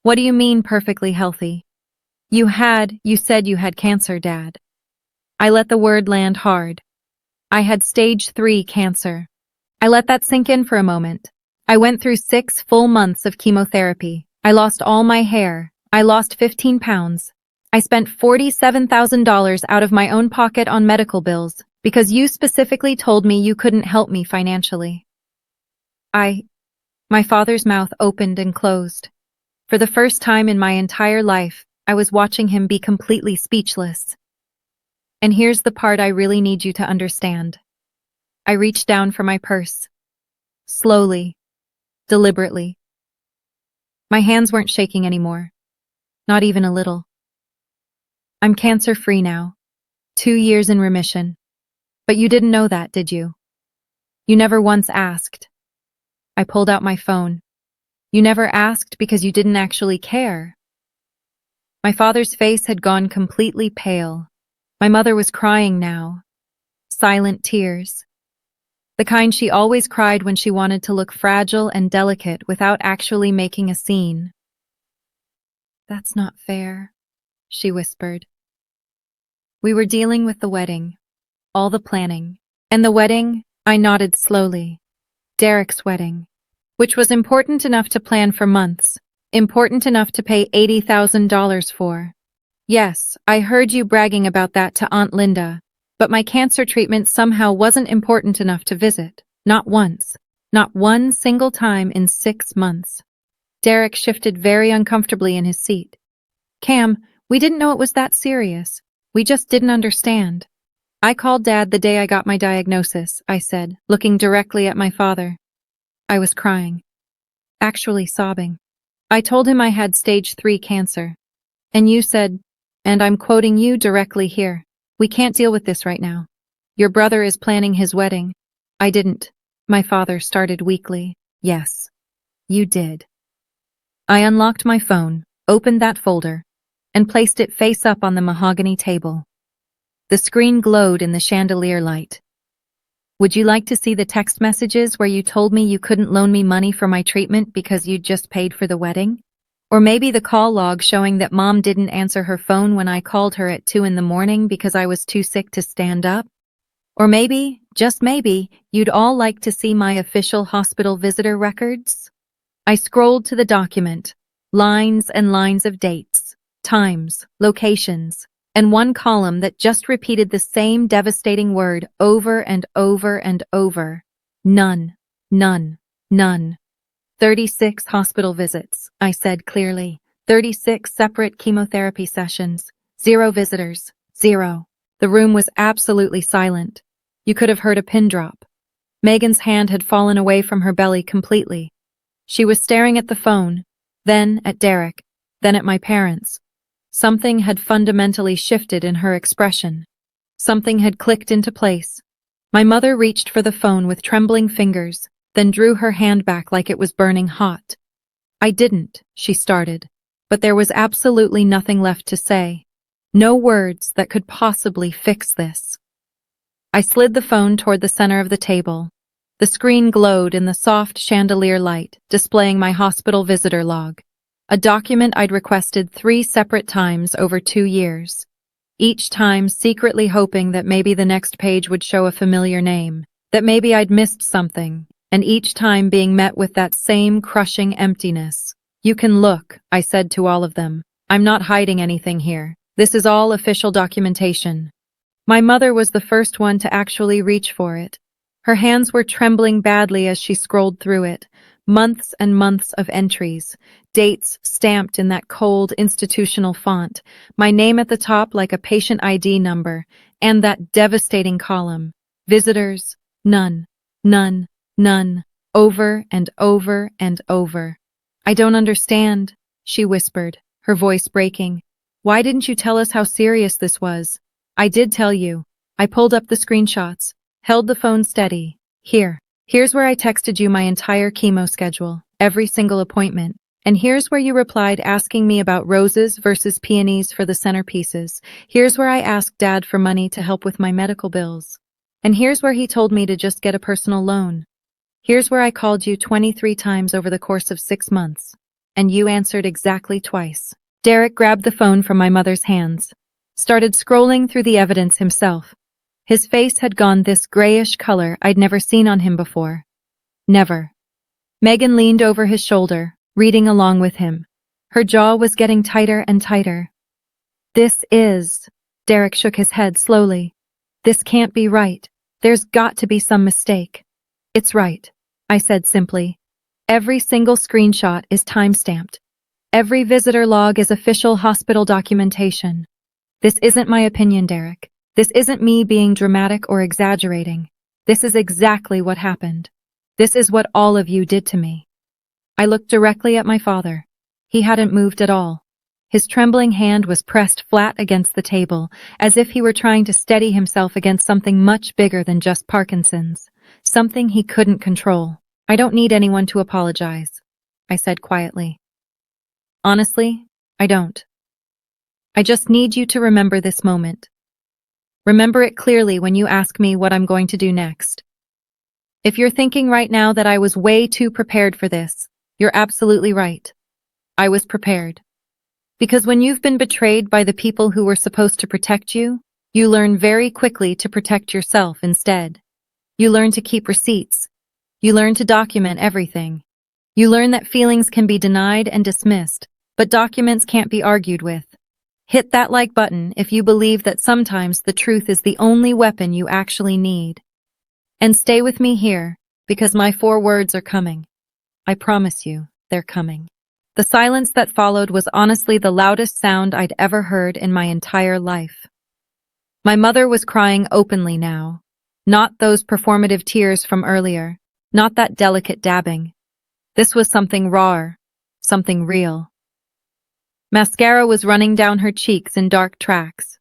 What do you mean perfectly healthy? You said you had cancer, Dad. I let the word land hard. I had stage 3 cancer. I let that sink in for a moment. I went through 6 full months of chemotherapy. I lost all my hair. I lost 15 pounds. I spent $47,000 out of my own pocket on medical bills because you specifically told me you couldn't help me financially. My father's mouth opened and closed. For the first time in my entire life, I was watching him be completely speechless. And here's the part I really need you to understand. I reached down for my purse. Slowly. Deliberately. My hands weren't shaking anymore. Not even a little. I'm cancer-free now. 2 years in remission. But you didn't know that, did you? You never once asked. I pulled out my phone. You never asked because you didn't actually care. My father's face had gone completely pale. My mother was crying now. Silent tears. The kind she always cried when she wanted to look fragile and delicate without actually making a scene. That's not fair, she whispered. We were dealing with the wedding, all the planning. And the wedding, I nodded slowly. Derek's wedding, which was important enough to plan for months, important enough to pay $80,000 for. Yes, I heard you bragging about that to Aunt Linda, but my cancer treatment somehow wasn't important enough to visit. Not once. Not one single time in 6 months. Derek shifted very uncomfortably in his seat. Cam, we didn't know it was that serious. We just didn't understand. I called Dad the day I got my diagnosis, I said, looking directly at my father. I was crying. Actually sobbing. I told him I had stage 3 cancer. And you said, and I'm quoting you directly here, we can't deal with this right now. Your brother is planning his wedding. I didn't. My father started weakly. Yes, you did. I unlocked my phone, opened that folder, and placed it face up on the mahogany table. The screen glowed in the chandelier light. Would you like to see the text messages where you told me you couldn't loan me money for my treatment because you'd just paid for the wedding? Or maybe the call log showing that Mom didn't answer her phone when I called her at 2 in the morning because I was too sick to stand up? Or maybe, just maybe, you'd all like to see my official hospital visitor records? I scrolled to the document, lines and lines of dates, times, locations, and one column that just repeated the same devastating word over and over and over. None, none, none. 36 hospital visits, I said clearly. 36 separate chemotherapy sessions. 0 visitors. 0. The room was absolutely silent. You could have heard a pin drop. Megan's hand had fallen away from her belly completely. She was staring at the phone, then at Derek, then at my parents. Something had fundamentally shifted in her expression. Something had clicked into place. My mother reached for the phone with trembling fingers, then drew her hand back like it was burning hot. I didn't, she started, but there was absolutely nothing left to say. No words that could possibly fix this. I slid the phone toward the center of the table. The screen glowed in the soft chandelier light, displaying my hospital visitor log, a document I'd requested 3 separate times over 2 years, each time secretly hoping that maybe the next page would show a familiar name, that maybe I'd missed something, and each time being met with that same crushing emptiness. You can look, I said to all of them. I'm not hiding anything here. This is all official documentation. My mother was the first one to actually reach for it. Her hands were trembling badly as she scrolled through it. Months and months of entries, dates stamped in that cold institutional font, my name at the top like a patient ID number, and that devastating column. Visitors, none, none, none, over and over and over. I don't understand, she whispered, her voice breaking. Why didn't you tell us how serious this was? I did tell you. I pulled up the screenshots, held the phone steady. Here's where I texted you my entire chemo schedule, every single appointment. And here's where you replied asking me about roses versus peonies for the centerpieces. Here's where I asked Dad for money to help with my medical bills. And here's where he told me to just get a personal loan. Here's where I called you 23 times over the course of 6 months. And you answered exactly twice. Derek grabbed the phone from my mother's hands, started scrolling through the evidence himself. His face had gone this grayish color I'd never seen on him before. Never. Megan leaned over his shoulder, reading along with him. Her jaw was getting tighter and tighter. Derek shook his head slowly. This can't be right. There's got to be some mistake. It's right, I said simply. Every single screenshot is time-stamped. Every visitor log is official hospital documentation. This isn't my opinion, Derek. This isn't me being dramatic or exaggerating. This is exactly what happened. This is what all of you did to me. I looked directly at my father. He hadn't moved at all. His trembling hand was pressed flat against the table, as if he were trying to steady himself against something much bigger than just Parkinson's, something he couldn't control. I don't need anyone to apologize, I said quietly. Honestly, I don't. I just need you to remember this moment. Remember it clearly when you ask me what I'm going to do next. If you're thinking right now that I was way too prepared for this, you're absolutely right. I was prepared. Because when you've been betrayed by the people who were supposed to protect you, you learn very quickly to protect yourself instead. You learn to keep receipts. You learn to document everything. You learn that feelings can be denied and dismissed, but documents can't be argued with. Hit that like button if you believe that sometimes the truth is the only weapon you actually need. And stay with me here, because my 4 words are coming. I promise you, they're coming. The silence that followed was honestly the loudest sound I'd ever heard in my entire life. My mother was crying openly now. Not those performative tears from earlier, not that delicate dabbing. This was something raw, something real. Mascara was running down her cheeks in dark tracks.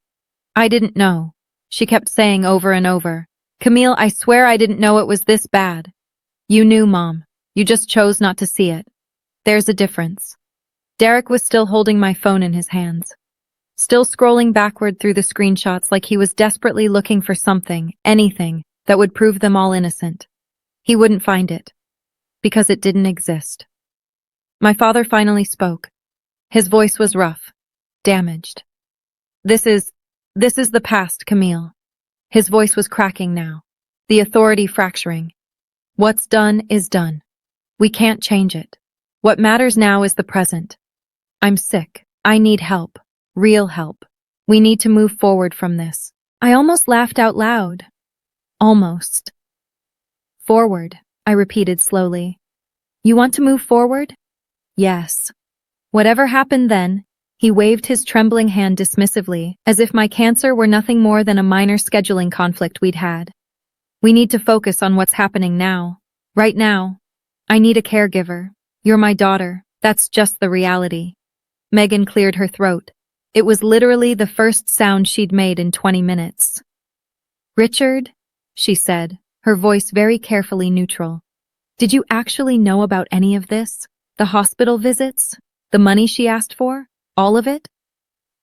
I didn't know, she kept saying over and over. Camille, I swear I didn't know it was this bad. You knew, Mom. You just chose not to see it. There's a difference. Derek was still holding my phone in his hands, still scrolling backward through the screenshots like he was desperately looking for something, anything, that would prove them all innocent. He wouldn't find it, because it didn't exist. My father finally spoke. His voice was rough, damaged. This is the past, Camille. His voice was cracking now, the authority fracturing. What's done is done. We can't change it. What matters now is the present. I'm sick. I need help. Real help. We need to move forward from this. I almost laughed out loud. Almost. Forward, I repeated slowly. You want to move forward? Yes. Whatever happened then, he waved his trembling hand dismissively, as if my cancer were nothing more than a minor scheduling conflict we'd had. We need to focus on what's happening now. Right now. I need a caregiver. You're my daughter. That's just the reality. Megan cleared her throat. It was literally the first sound she'd made in 20 minutes. Richard, she said, her voice very carefully neutral. Did you actually know about any of this? The hospital visits? The money she asked for? All of it?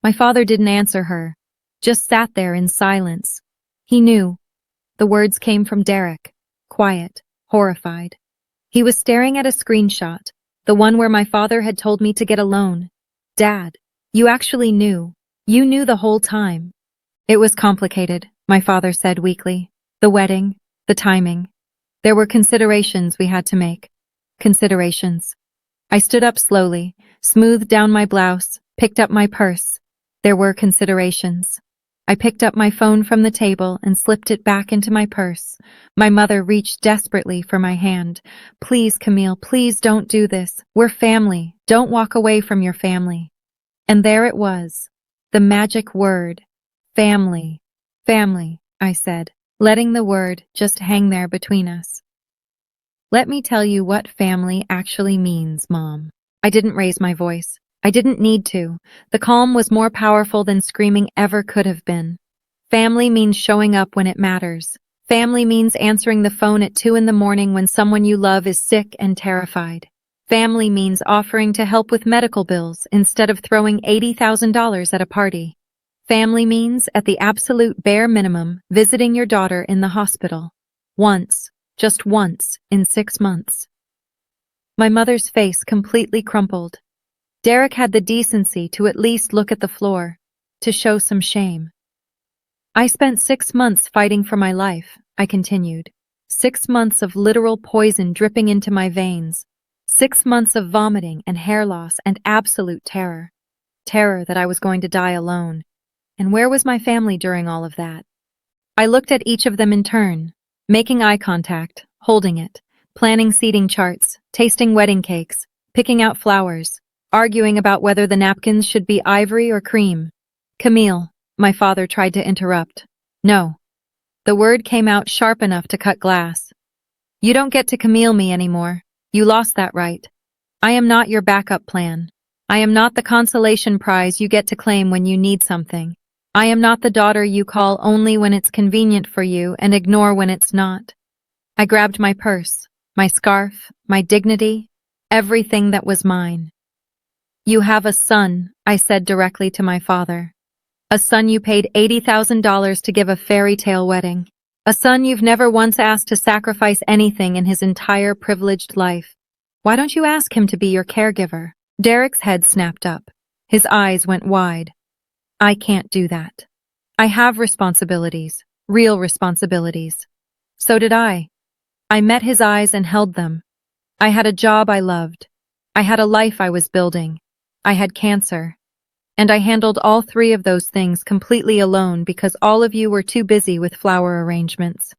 My father didn't answer her, just sat there in silence. He knew. The words came from Derek, quiet, horrified. He was staring at a screenshot, the one where my father had told me to get a loan. Dad, you actually knew. You knew the whole time. It was complicated, my father said weakly. The wedding, the timing. There were considerations we had to make. Considerations. I stood up slowly, smoothed down my blouse, picked up my purse. There were considerations. I picked up my phone from the table and slipped it back into my purse. My mother reached desperately for my hand. Please, Camille, please don't do this. We're family. Don't walk away from your family. And there it was. The magic word. Family. Family, I said, letting the word just hang there between us. Let me tell you what family actually means, Mom. I didn't raise my voice. I didn't need to. The calm was more powerful than screaming ever could have been. Family means showing up when it matters. Family means answering the phone at 2 a.m. when someone you love is sick and terrified. Family means offering to help with medical bills instead of throwing $80,000 at a party. Family means, at the absolute bare minimum, visiting your daughter in the hospital. Once, just once, in 6 months. My mother's face completely crumpled. Derek had the decency to at least look at the floor, to show some shame. I spent 6 months fighting for my life, I continued. 6 months of literal poison dripping into my veins. 6 months of vomiting and hair loss and absolute terror. Terror that I was going to die alone. And where was my family during all of that? I looked at each of them in turn, making eye contact, holding it, planning seating charts, tasting wedding cakes, picking out flowers, arguing about whether the napkins should be ivory or cream. Camille, my father tried to interrupt. No. The word came out sharp enough to cut glass. You don't get to Camille me anymore. You lost that right. I am not your backup plan. I am not the consolation prize you get to claim when you need something. I am not the daughter you call only when it's convenient for you and ignore when it's not. I grabbed my purse, my scarf, my dignity, everything that was mine. You have a son, I said directly to my father. A son you paid $80,000 to give a fairy tale wedding. A son you've never once asked to sacrifice anything in his entire privileged life. Why don't you ask him to be your caregiver? Derek's head snapped up. His eyes went wide. I can't do that. I have responsibilities, real responsibilities. So did I. I met his eyes and held them. I had a job I loved. I had a life I was building. I had cancer. And I handled all three of those things completely alone because all of you were too busy with flower arrangements.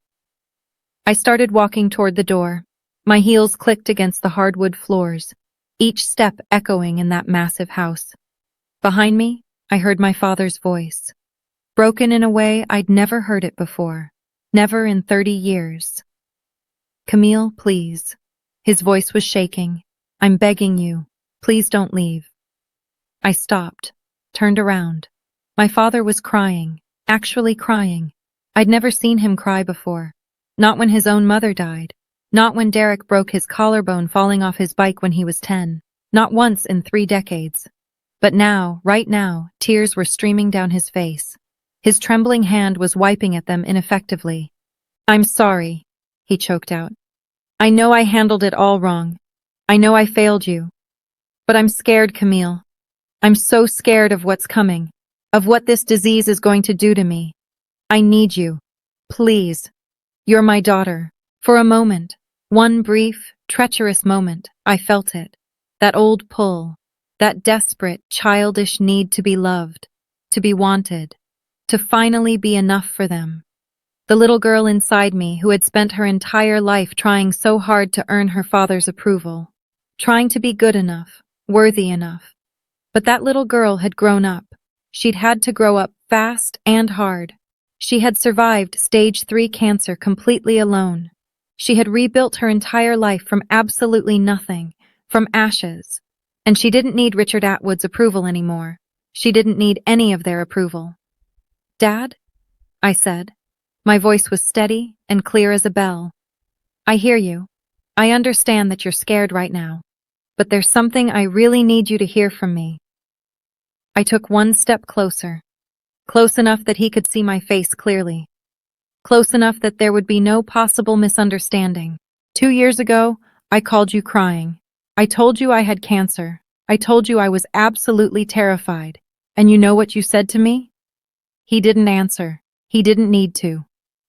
I started walking toward the door. My heels clicked against the hardwood floors, each step echoing in that massive house. Behind me, I heard my father's voice, broken in a way I'd never heard it before, never in 30 years. Camille, please. His voice was shaking. I'm begging you. Please don't leave. I stopped, turned around. My father was crying, actually crying. I'd never seen him cry before. Not when his own mother died. Not when Derek broke his collarbone falling off his bike when he was 10. Not once in 3 decades. But now, right now, tears were streaming down his face. His trembling hand was wiping at them ineffectively. I'm sorry, he choked out. I know I handled it all wrong. I know I failed you. But I'm scared, Camille. I'm so scared of what's coming, of what this disease is going to do to me. I need you. Please. You're my daughter. For a moment, one brief, treacherous moment, I felt it. That old pull, that desperate, childish need to be loved, to be wanted, to finally be enough for them. The little girl inside me who had spent her entire life trying so hard to earn her father's approval, trying to be good enough, worthy enough. But that little girl had grown up. She'd had to grow up fast and hard. She had survived stage 3 cancer completely alone. She had rebuilt her entire life from absolutely nothing, from ashes. And she didn't need Richard Atwood's approval anymore. She didn't need any of their approval. Dad? I said. My voice was steady and clear as a bell. I hear you. I understand that you're scared right now. But there's something I really need you to hear from me. I took one step closer. Close enough that he could see my face clearly. Close enough that there would be no possible misunderstanding. 2 years ago, I called you crying. I told you I had cancer. I told you I was absolutely terrified. And you know what you said to me? He didn't answer. He didn't need to.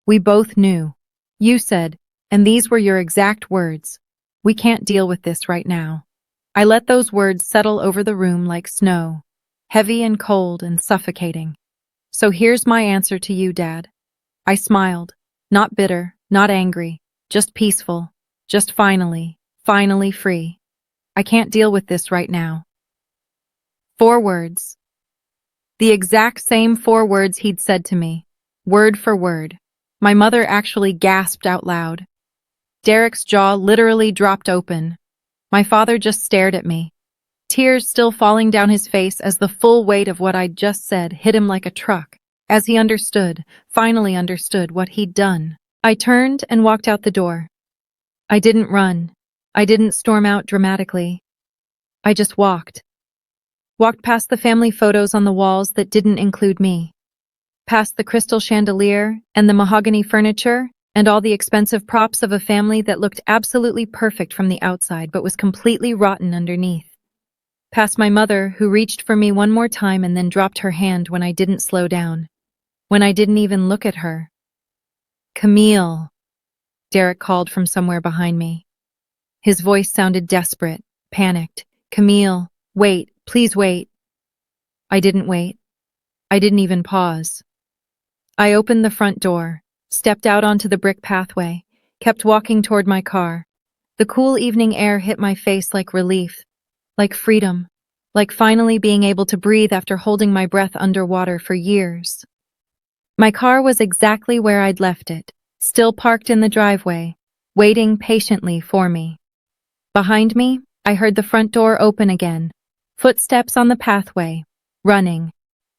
We both knew. You said, and these were your exact words, we can't deal with this right now. I let those words settle over the room like snow, heavy and cold and suffocating. So here's my answer to you, Dad. I smiled, not bitter, not angry, just peaceful, just finally free. I can't deal with this right now. 4 words. The exact same 4 words he'd said to me, word for word. My mother actually gasped out loud. Derek's jaw literally dropped open. My father just stared at me, tears still falling down his face as the full weight of what I'd just said hit him like a truck, as he understood, finally understood what he'd done. I turned and walked out the door. I didn't run. I didn't storm out dramatically. I just walked. Walked past the family photos on the walls that didn't include me. Past the crystal chandelier and the mahogany furniture and all the expensive props of a family that looked absolutely perfect from the outside but was completely rotten underneath. Past my mother, who reached for me one more time and then dropped her hand when I didn't slow down. When I didn't even look at her. Camille, Derek called from somewhere behind me. His voice sounded desperate, panicked. Camille, wait, please wait. I didn't wait. I didn't even pause. I opened the front door, stepped out onto the brick pathway, kept walking toward my car. The cool evening air hit my face like relief, like freedom, like finally being able to breathe after holding my breath underwater for years. My car was exactly where I'd left it, still parked in the driveway, waiting patiently for me. Behind me, I heard the front door open again, footsteps on the pathway, running.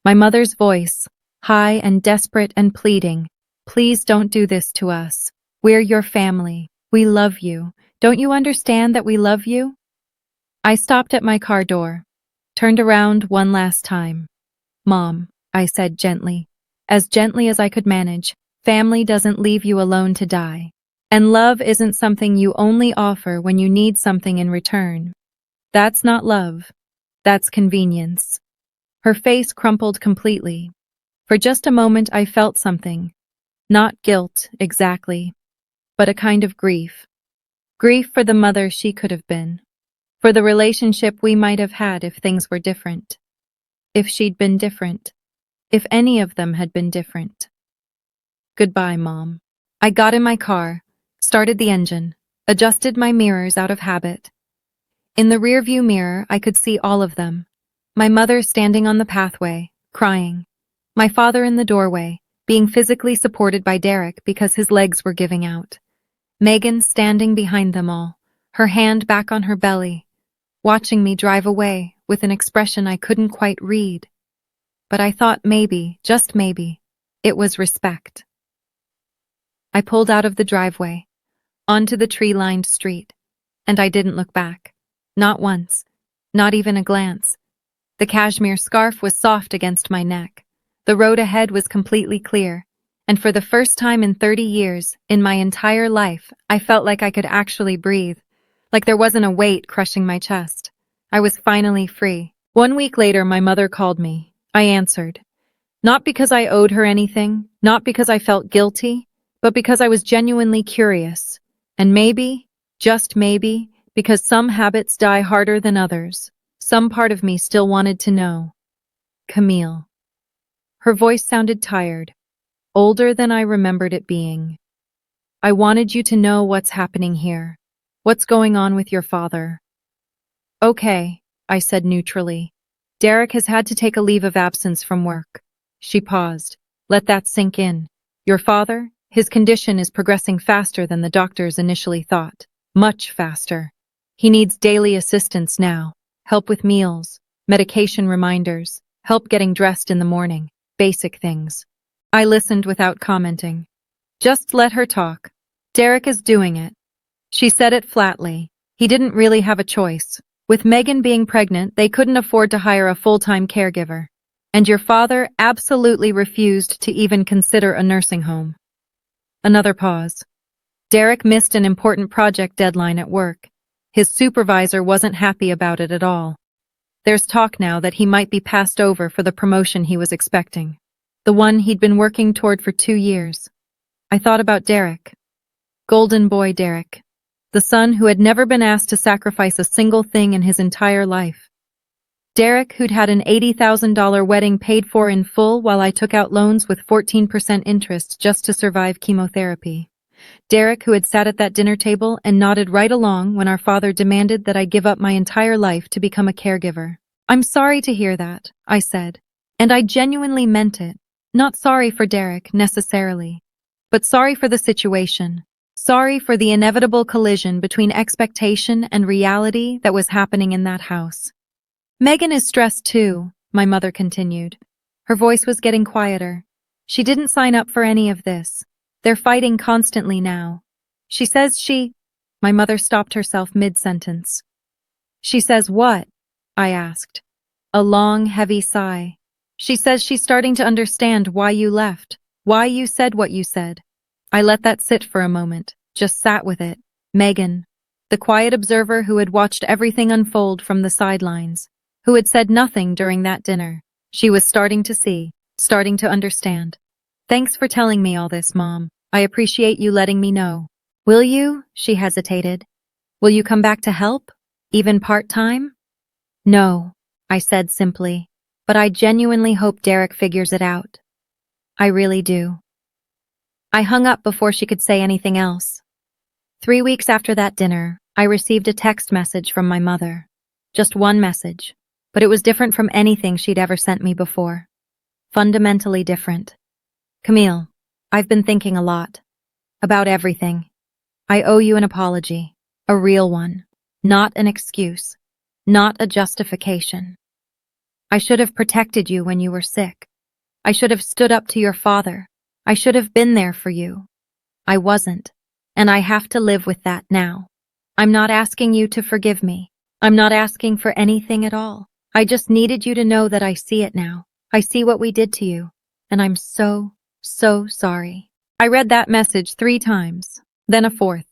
My mother's voice, high and desperate and pleading, please don't do this to us. We're your family. We love you. Don't you understand that we love you? I stopped at my car door, turned around one last time. Mom, I said gently as I could manage, family doesn't leave you alone to die. And love isn't something you only offer when you need something in return. That's not love. That's convenience. Her face crumpled completely. For just a moment I felt something. Not guilt, exactly, but a kind of grief. Grief for the mother she could have been. For the relationship we might have had if things were different. If she'd been different. If any of them had been different. Goodbye, Mom. I got in my car, started the engine, adjusted my mirrors out of habit. In the rearview mirror, I could see all of them. My mother standing on the pathway, crying. My father in the doorway, being physically supported by Derek because his legs were giving out. Megan standing behind them all, her hand back on her belly, watching me drive away with an expression I couldn't quite read. But I thought maybe, just maybe, it was respect. I pulled out of the driveway, onto the tree-lined street, and I didn't look back. Not once, not even a glance. The cashmere scarf was soft against my neck. The road ahead was completely clear, and for the first time in 30 years, in my entire life, I felt like I could actually breathe, like there wasn't a weight crushing my chest. I was finally free. 1 week later, my mother called me. I answered. Not because I owed her anything, not because I felt guilty, but because I was genuinely curious. And maybe, just maybe, because some habits die harder than others, some part of me still wanted to know. Camille. Her voice sounded tired, older than I remembered it being. I wanted you to know what's happening here. What's going on with your father? Okay, I said neutrally. Derek has had to take a leave of absence from work. She paused. Let that sink in. Your father? His condition is progressing faster than the doctors initially thought. Much faster. He needs daily assistance now. Help with meals, medication reminders, help getting dressed in the morning. Basic things. I listened without commenting. Just let her talk. Derek is doing it. She said it flatly. He didn't really have a choice. With Megan being pregnant, they couldn't afford to hire a full-time caregiver. And your father absolutely refused to even consider a nursing home. Another pause. Derek missed an important project deadline at work. His supervisor wasn't happy about it at all. There's talk now that he might be passed over for the promotion he was expecting. The one he'd been working toward for 2 years. I thought about Derek. Golden boy Derek. The son who had never been asked to sacrifice a single thing in his entire life. Derek, who'd had an $80,000 wedding paid for in full while I took out loans with 14% interest just to survive chemotherapy. Derek, who had sat at that dinner table and nodded right along when our father demanded that I give up my entire life to become a caregiver. I'm sorry to hear that, I said. And I genuinely meant it. Not sorry for Derek, necessarily. But sorry for the situation. Sorry for the inevitable collision between expectation and reality that was happening in that house. Megan is stressed too, my mother continued. Her voice was getting quieter. She didn't sign up for any of this. They're fighting constantly now. She says My mother stopped herself mid-sentence. She says what? I asked. A long, heavy sigh. She says she's starting to understand why you left, why you said what you said. I let that sit for a moment, just sat with it. Megan, the quiet observer who had watched everything unfold from the sidelines, who had said nothing during that dinner. She was starting to see, starting to understand. Thanks for telling me all this, Mom. I appreciate you letting me know. Will you? She hesitated. Will you come back to help? Even part-time? No, I said simply, but I genuinely hope Derek figures it out. I really do. I hung up before she could say anything else. 3 weeks after that dinner, I received a text message from my mother. Just one message, but it was different from anything she'd ever sent me before. Fundamentally different. Camille, I've been thinking a lot. About everything. I owe you an apology. A real one. Not an excuse. Not a justification. I should have protected you when you were sick. I should have stood up to your father. I should have been there for you. I wasn't. And I have to live with that now. I'm not asking you to forgive me. I'm not asking for anything at all. I just needed you to know that I see it now. I see what we did to you. And I'm so sorry. I read that message 3 times, then a 4th.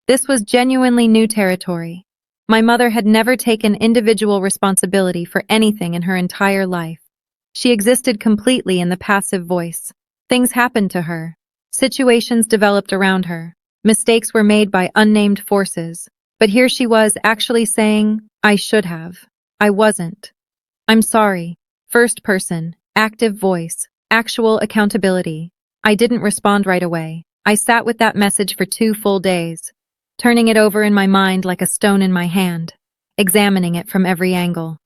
This was genuinely new territory. My mother had never taken individual responsibility for anything in her entire life. She existed completely in the passive voice. Things happened to her. Situations developed around her. Mistakes were made by unnamed forces. But here she was actually saying, I should have. I wasn't. I'm sorry. First person, active voice, actual accountability. I didn't respond right away. I sat with that message for 2 full days, turning it over in my mind like a stone in my hand, examining it from every angle.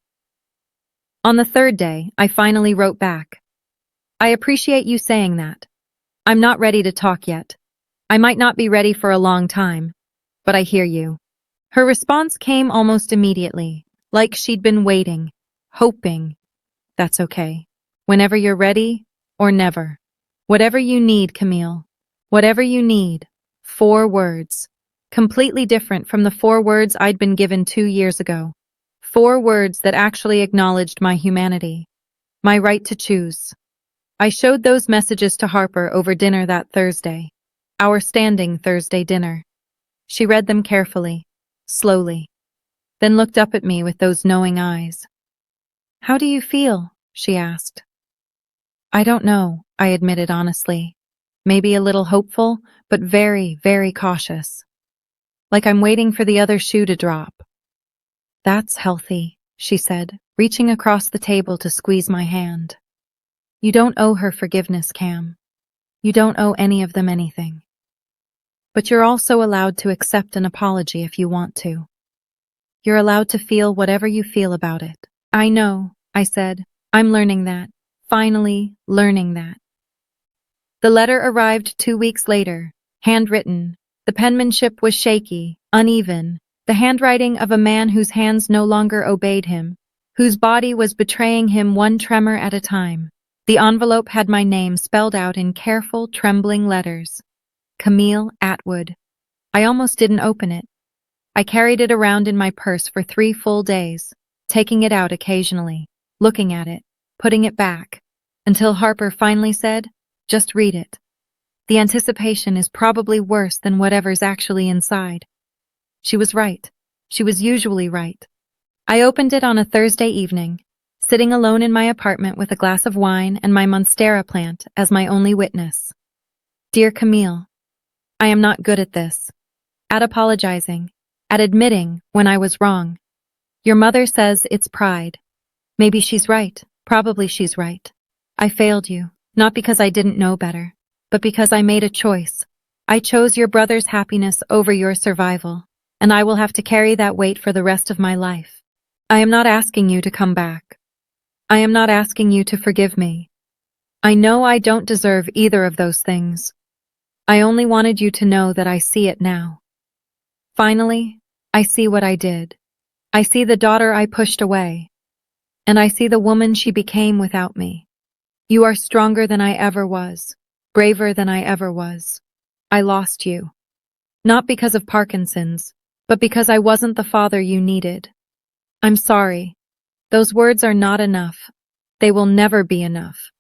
On the 3rd day, I finally wrote back. I appreciate you saying that. I'm not ready to talk yet. I might not be ready for a long time, but I hear you. Her response came almost immediately, like she'd been waiting, hoping. That's okay. Whenever you're ready, or never. Whatever you need, Camille. Whatever you need. 4 words. Completely different from the 4 words I'd been given 2 years ago. 4 words that actually acknowledged my humanity. My right to choose. I showed those messages to Harper over dinner that Thursday. Our standing Thursday dinner. She read them carefully, slowly, then looked up at me with those knowing eyes. "How do you feel?" she asked. "I don't know," I admitted honestly. Maybe a little hopeful, but very, very cautious. Like I'm waiting for the other shoe to drop. "That's healthy," she said, reaching across the table to squeeze my hand. "You don't owe her forgiveness, Cam. You don't owe any of them anything. But you're also allowed to accept an apology if you want to. You're allowed to feel whatever you feel about it." "I know," I said. "I'm learning that. Finally, learning that." The letter arrived 2 weeks later, handwritten. The penmanship was shaky, uneven, the handwriting of a man whose hands no longer obeyed him, whose body was betraying him one tremor at a time. The envelope had my name spelled out in careful, trembling letters. Camille Atwood. I almost didn't open it. I carried it around in my purse for 3 full days, taking it out occasionally, looking at it, putting it back, until Harper finally said, "Just read it. The anticipation is probably worse than whatever's actually inside." She was right. She was usually right. I opened it on a Thursday evening, sitting alone in my apartment with a glass of wine and my monstera plant as my only witness. "Dear Camille, I am not good at this. At apologizing. At admitting when I was wrong. Your mother says it's pride. Maybe she's right. Probably she's right. I failed you, not because I didn't know better, but because I made a choice. I chose your brother's happiness over your survival, and I will have to carry that weight for the rest of my life. I am not asking you to come back. I am not asking you to forgive me. I know I don't deserve either of those things. I only wanted you to know that I see it now. Finally, I see what I did. I see the daughter I pushed away, and I see the woman she became without me. You are stronger than I ever was, braver than I ever was. I lost you. Not because of Parkinson's, but because I wasn't the father you needed. I'm sorry. Those words are not enough. They will never be enough.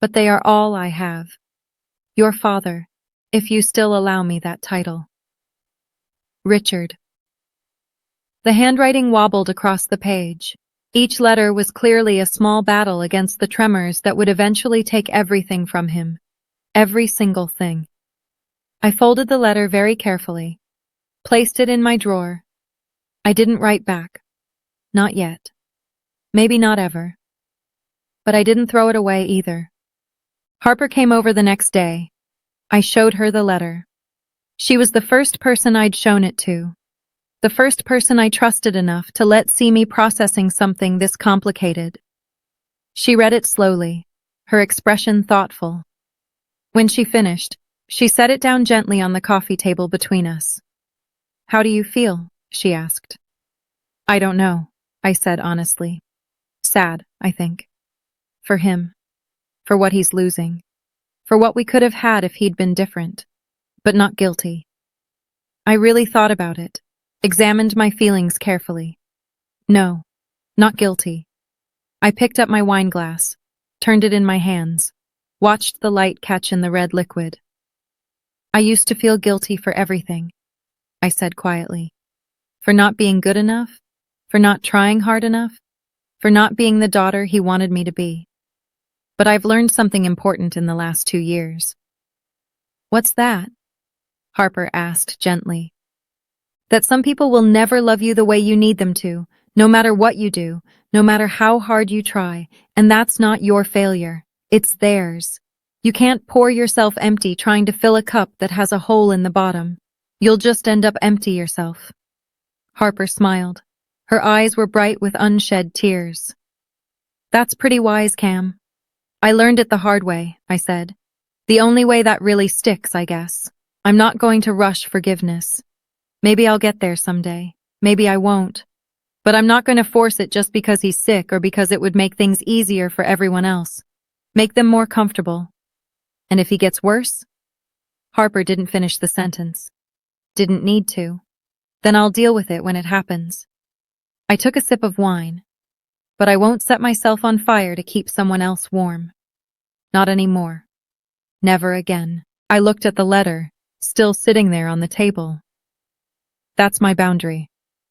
But they are all I have. Your father, if you still allow me that title. Richard. The handwriting wobbled across the page. Each letter was clearly a small battle against the tremors that would eventually take everything from him. Every single thing. I folded the letter very carefully, placed it in my drawer. I didn't write back. Not yet. Maybe not ever. But I didn't throw it away either. Harper came over the next day. I showed her the letter. She was the first person I'd shown it to. The first person I trusted enough to let see me processing something this complicated. She read it slowly, her expression thoughtful. When she finished, she set it down gently on the coffee table between us. "How do you feel?" she asked. "I don't know," I said honestly. "Sad, I think. For him. For what he's losing. For what we could have had if he'd been different. But not guilty." I really thought about it. Examined my feelings carefully. No, not guilty. I picked up my wine glass, turned it in my hands, watched the light catch in the red liquid. "I used to feel guilty for everything," I said quietly. "For not being good enough, for not trying hard enough, for not being the daughter he wanted me to be. But I've learned something important in the last 2 years." "What's that?" Harper asked gently. "That some people will never love you the way you need them to, no matter what you do, no matter how hard you try, And that's not your failure. It's theirs. You can't pour yourself empty trying to fill a cup that has a hole in the bottom. You'll just end up empty yourself. Harper smiled. Her eyes were bright with unshed tears. That's pretty wise, Cam. I learned it the hard way, I said. The only way that really sticks, I guess. I'm not going to rush forgiveness. Maybe I'll get there someday. Maybe I won't. But I'm not going to force it just because he's sick or because it would make things easier for everyone else. Make them more comfortable. And if he gets worse? Harper didn't finish the sentence. Didn't need to. Then I'll deal with it when it happens. I took a sip of wine. But I won't set myself on fire to keep someone else warm. Not anymore. Never again. I looked at the letter, still sitting there on the table. That's my boundary,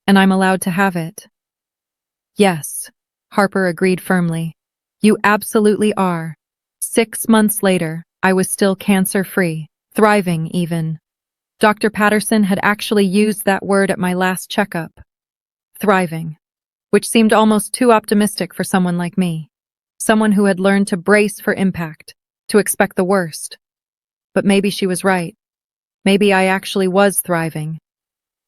and I'm allowed to have it. Yes, Harper agreed firmly. You absolutely are. 6 months later, I was still cancer-free, thriving even. Dr. Patterson had actually used that word at my last checkup. Thriving. Which seemed almost too optimistic for someone like me. Someone who had learned to brace for impact, to expect the worst. But maybe she was right. Maybe I actually was thriving.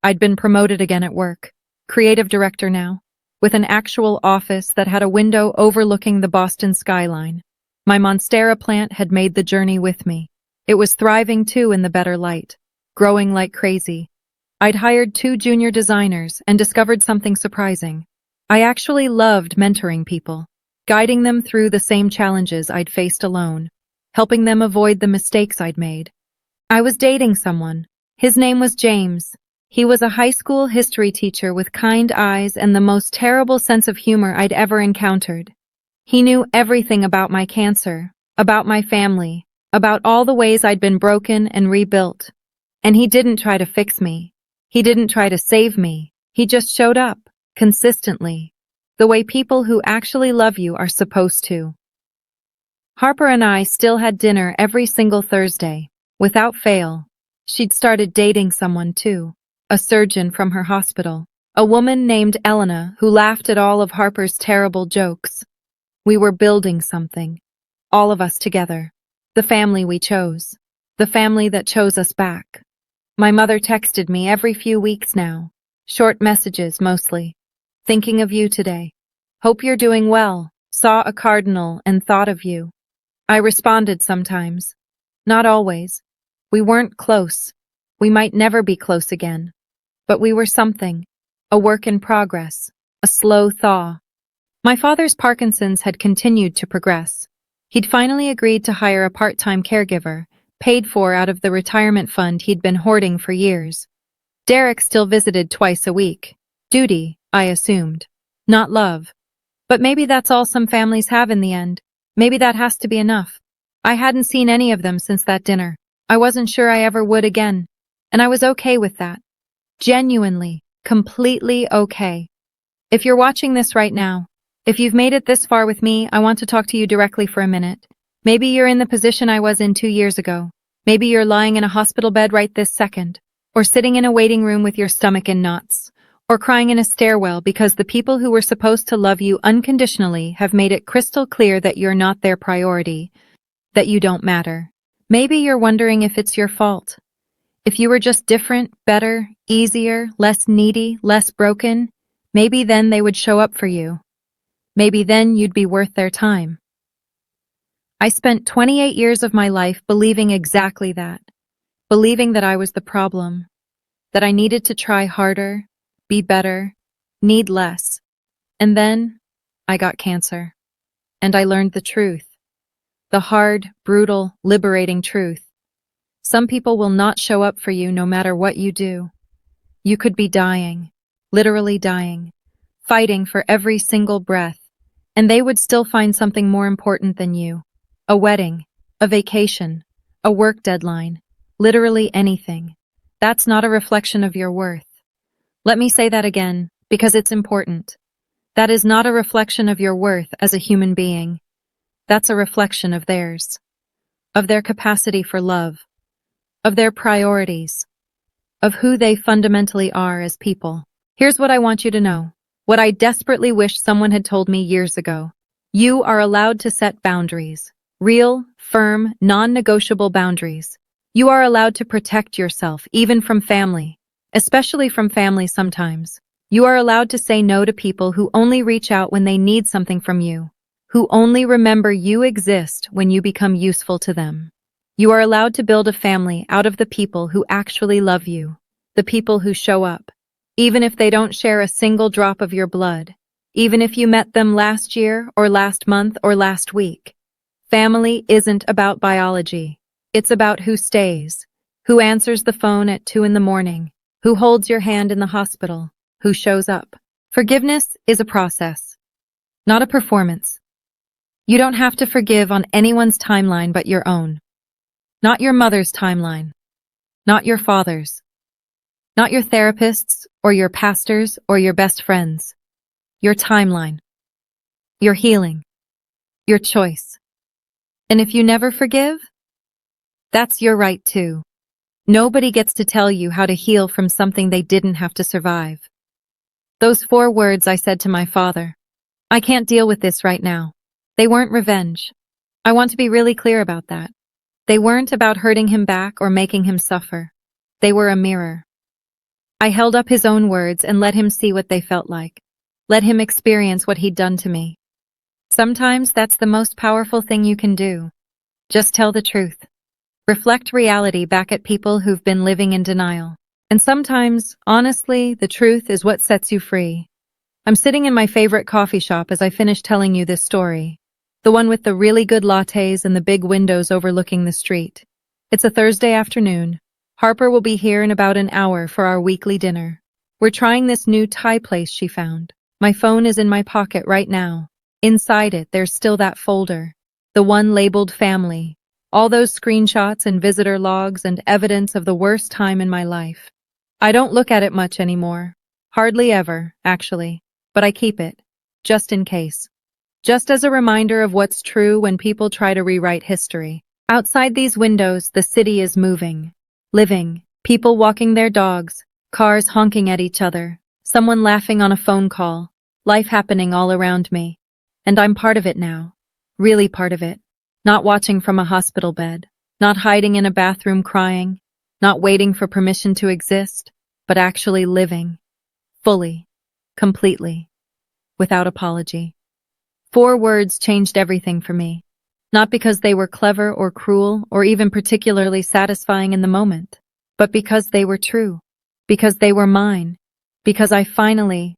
I'd been promoted again at work, creative director now, with an actual office that had a window overlooking the Boston skyline. My Monstera plant had made the journey with me. It was thriving too in the better light, growing like crazy. I'd hired 2 junior designers and discovered something surprising. I actually loved mentoring people, guiding them through the same challenges I'd faced alone, helping them avoid the mistakes I'd made. I was dating someone. His name was James. He was a high school history teacher with kind eyes and the most terrible sense of humor I'd ever encountered. He knew everything about my cancer, about my family, about all the ways I'd been broken and rebuilt. And he didn't try to fix me. He didn't try to save me. He just showed up. Consistently, the way people who actually love you are supposed to. Harper and I still had dinner every single Thursday, without fail. She'd started dating someone too, a surgeon from her hospital, a woman named Elena who laughed at all of Harper's terrible jokes. We were building something, all of us together, the family we chose, the family that chose us back. My mother texted me every few weeks now, short messages mostly. Thinking of you today. Hope you're doing well. Saw a cardinal and thought of you. I responded sometimes. Not always. We weren't close. We might never be close again. But we were something. A work in progress. A slow thaw. My father's Parkinson's had continued to progress. He'd finally agreed to hire a part-time caregiver, paid for out of the retirement fund he'd been hoarding for years. Derek still visited twice a week. Duty, I assumed. Not love. But maybe that's all some families have in the end. Maybe that has to be enough. I hadn't seen any of them since that dinner. I wasn't sure I ever would again. And I was okay with that. Genuinely, completely okay. If you're watching this right now, if you've made it this far with me, I want to talk to you directly for a minute. Maybe you're in the position I was in 2 years ago. Maybe you're lying in a hospital bed right this second. Or sitting in a waiting room with your stomach in knots. Or crying in a stairwell because the people who were supposed to love you unconditionally have made it crystal clear that you're not their priority, that you don't matter. Maybe you're wondering if it's your fault. If you were just different, better, easier, less needy, less broken, maybe then they would show up for you. Maybe then you'd be worth their time. I spent 28 years of my life believing exactly that. Believing that I was the problem. That I needed to try harder, be better, need less. And then I got cancer. And I learned the truth. The hard, brutal, liberating truth. Some people will not show up for you no matter what you do. You could be dying, literally dying, fighting for every single breath, and they would still find something more important than you. A wedding, a vacation, a work deadline, literally anything. That's not a reflection of your worth. Let me say that again, because it's important. That is not a reflection of your worth as a human being. That's a reflection of theirs. Of their capacity for love. Of their priorities. Of who they fundamentally are as people. Here's what I want you to know. What I desperately wish someone had told me years ago. You are allowed to set boundaries. Real, firm, non-negotiable boundaries. You are allowed to protect yourself, even from family, especially from family sometimes. You are allowed to say no to people who only reach out when they need something from you, who only remember you exist when you become useful to them. You are allowed to build a family out of the people who actually love you, the people who show up, even if they don't share a single drop of your blood, even if you met them last year or last month or last week. Family isn't about biology. It's about who stays, who answers the phone at 2 in the morning, who holds your hand in the hospital, who shows up. Forgiveness is a process, not a performance. You don't have to forgive on anyone's timeline but your own. Not your mother's timeline. Not your father's. Not your therapist's or your pastor's or your best friend's. Your timeline. Your healing. Your choice. And if you never forgive, that's your right too. Nobody gets to tell you how to heal from something they didn't have to survive. Those 4 words I said to my father. I can't deal with this right now. They weren't revenge. I want to be really clear about that. They weren't about hurting him back or making him suffer. They were a mirror. I held up his own words and let him see what they felt like. Let him experience what he'd done to me. Sometimes that's the most powerful thing you can do. Just tell the truth. Reflect reality back at people who've been living in denial. And sometimes, honestly, the truth is what sets you free. I'm sitting in my favorite coffee shop as I finish telling you this story. The one with the really good lattes and the big windows overlooking the street. It's a Thursday afternoon. Harper will be here in about an hour for our weekly dinner. We're trying this new Thai place she found. My phone is in my pocket right now. Inside it, there's still that folder. The one labeled family. All those screenshots and visitor logs and evidence of the worst time in my life. I don't look at it much anymore. Hardly ever, actually. But I keep it. Just in case. Just as a reminder of what's true when people try to rewrite history. Outside these windows, the city is moving. Living. People walking their dogs. Cars honking at each other. Someone laughing on a phone call. Life happening all around me. And I'm part of it now. Really part of it. Not watching from a hospital bed. Not hiding in a bathroom crying. Not waiting for permission to exist. But actually living. Fully. Completely. Without apology. 4 words changed everything for me. Not because they were clever or cruel or even particularly satisfying in the moment, but because they were true. Because they were mine. Because I finally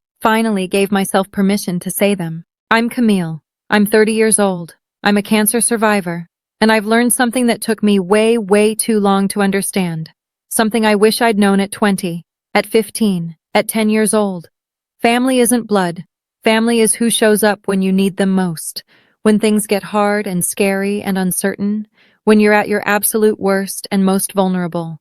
gave myself permission to say them. I'm Camille. I'm 30 years old. I'm a cancer survivor. And I've learned something that took me way too long to understand. Something I wish I'd known at 20, at 15, at 10 years old. Family isn't blood. Family is who shows up when you need them most. When things get hard and scary and uncertain. When you're at your absolute worst and most vulnerable.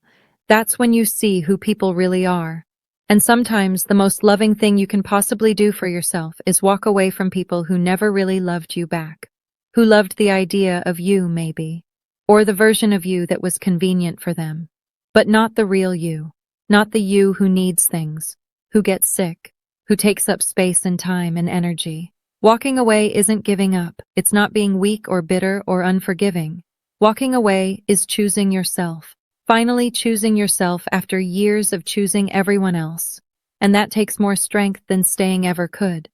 That's when you see who people really are. And sometimes the most loving thing you can possibly do for yourself is walk away from people who never really loved you back. Who loved the idea of you, maybe. Or the version of you that was convenient for them. But not the real you. Not the you who needs things. Who gets sick. Who takes up space and time and energy. Walking away isn't giving up. It's not being weak or bitter or unforgiving. Walking away is choosing yourself. Finally choosing yourself after years of choosing everyone else. And that takes more strength than staying ever could.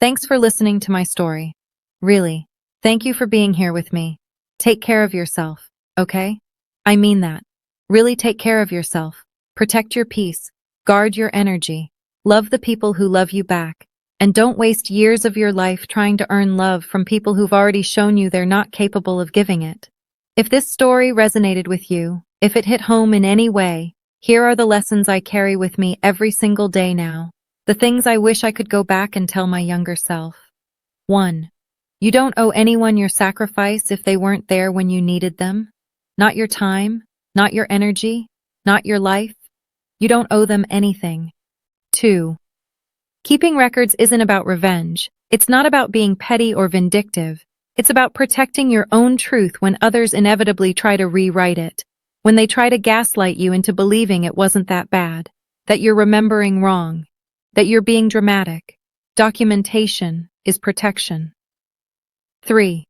Thanks for listening to my story. Really. Thank you for being here with me. Take care of yourself, okay? I mean that. Really take care of yourself. Protect your peace. Guard your energy. Love the people who love you back. And don't waste years of your life trying to earn love from people who've already shown you they're not capable of giving it. If this story resonated with you, if it hit home in any way, here are the lessons I carry with me every single day now. The things I wish I could go back and tell my younger self. 1. You don't owe anyone your sacrifice if they weren't there when you needed them. Not your time, not your energy, not your life. You don't owe them anything. 2. Keeping records isn't about revenge. It's not about being petty or vindictive. It's about protecting your own truth when others inevitably try to rewrite it. When they try to gaslight you into believing it wasn't that bad, that you're remembering wrong, that you're being dramatic. Documentation is protection. 3.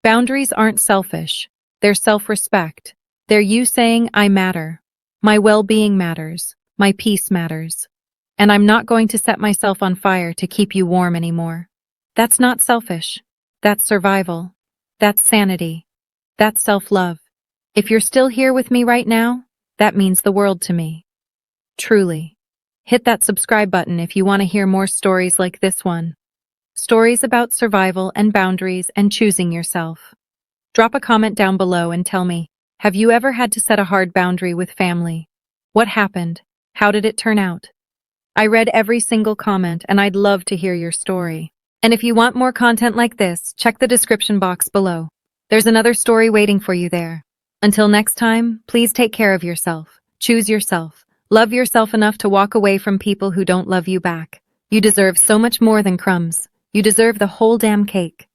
Boundaries aren't selfish. They're self-respect. They're you saying, I matter. My well-being matters. My peace matters. And I'm not going to set myself on fire to keep you warm anymore. That's not selfish. That's survival. That's sanity. That's self-love. If you're still here with me right now, that means the world to me. Truly. Hit that subscribe button if you want to hear more stories like this one. Stories about survival and boundaries and choosing yourself. Drop a comment down below and tell me, have you ever had to set a hard boundary with family? What happened? How did it turn out? I read every single comment and I'd love to hear your story. And if you want more content like this, check the description box below. There's another story waiting for you there. Until next time, please take care of yourself. Choose yourself. Love yourself enough to walk away from people who don't love you back. You deserve so much more than crumbs. You deserve the whole damn cake.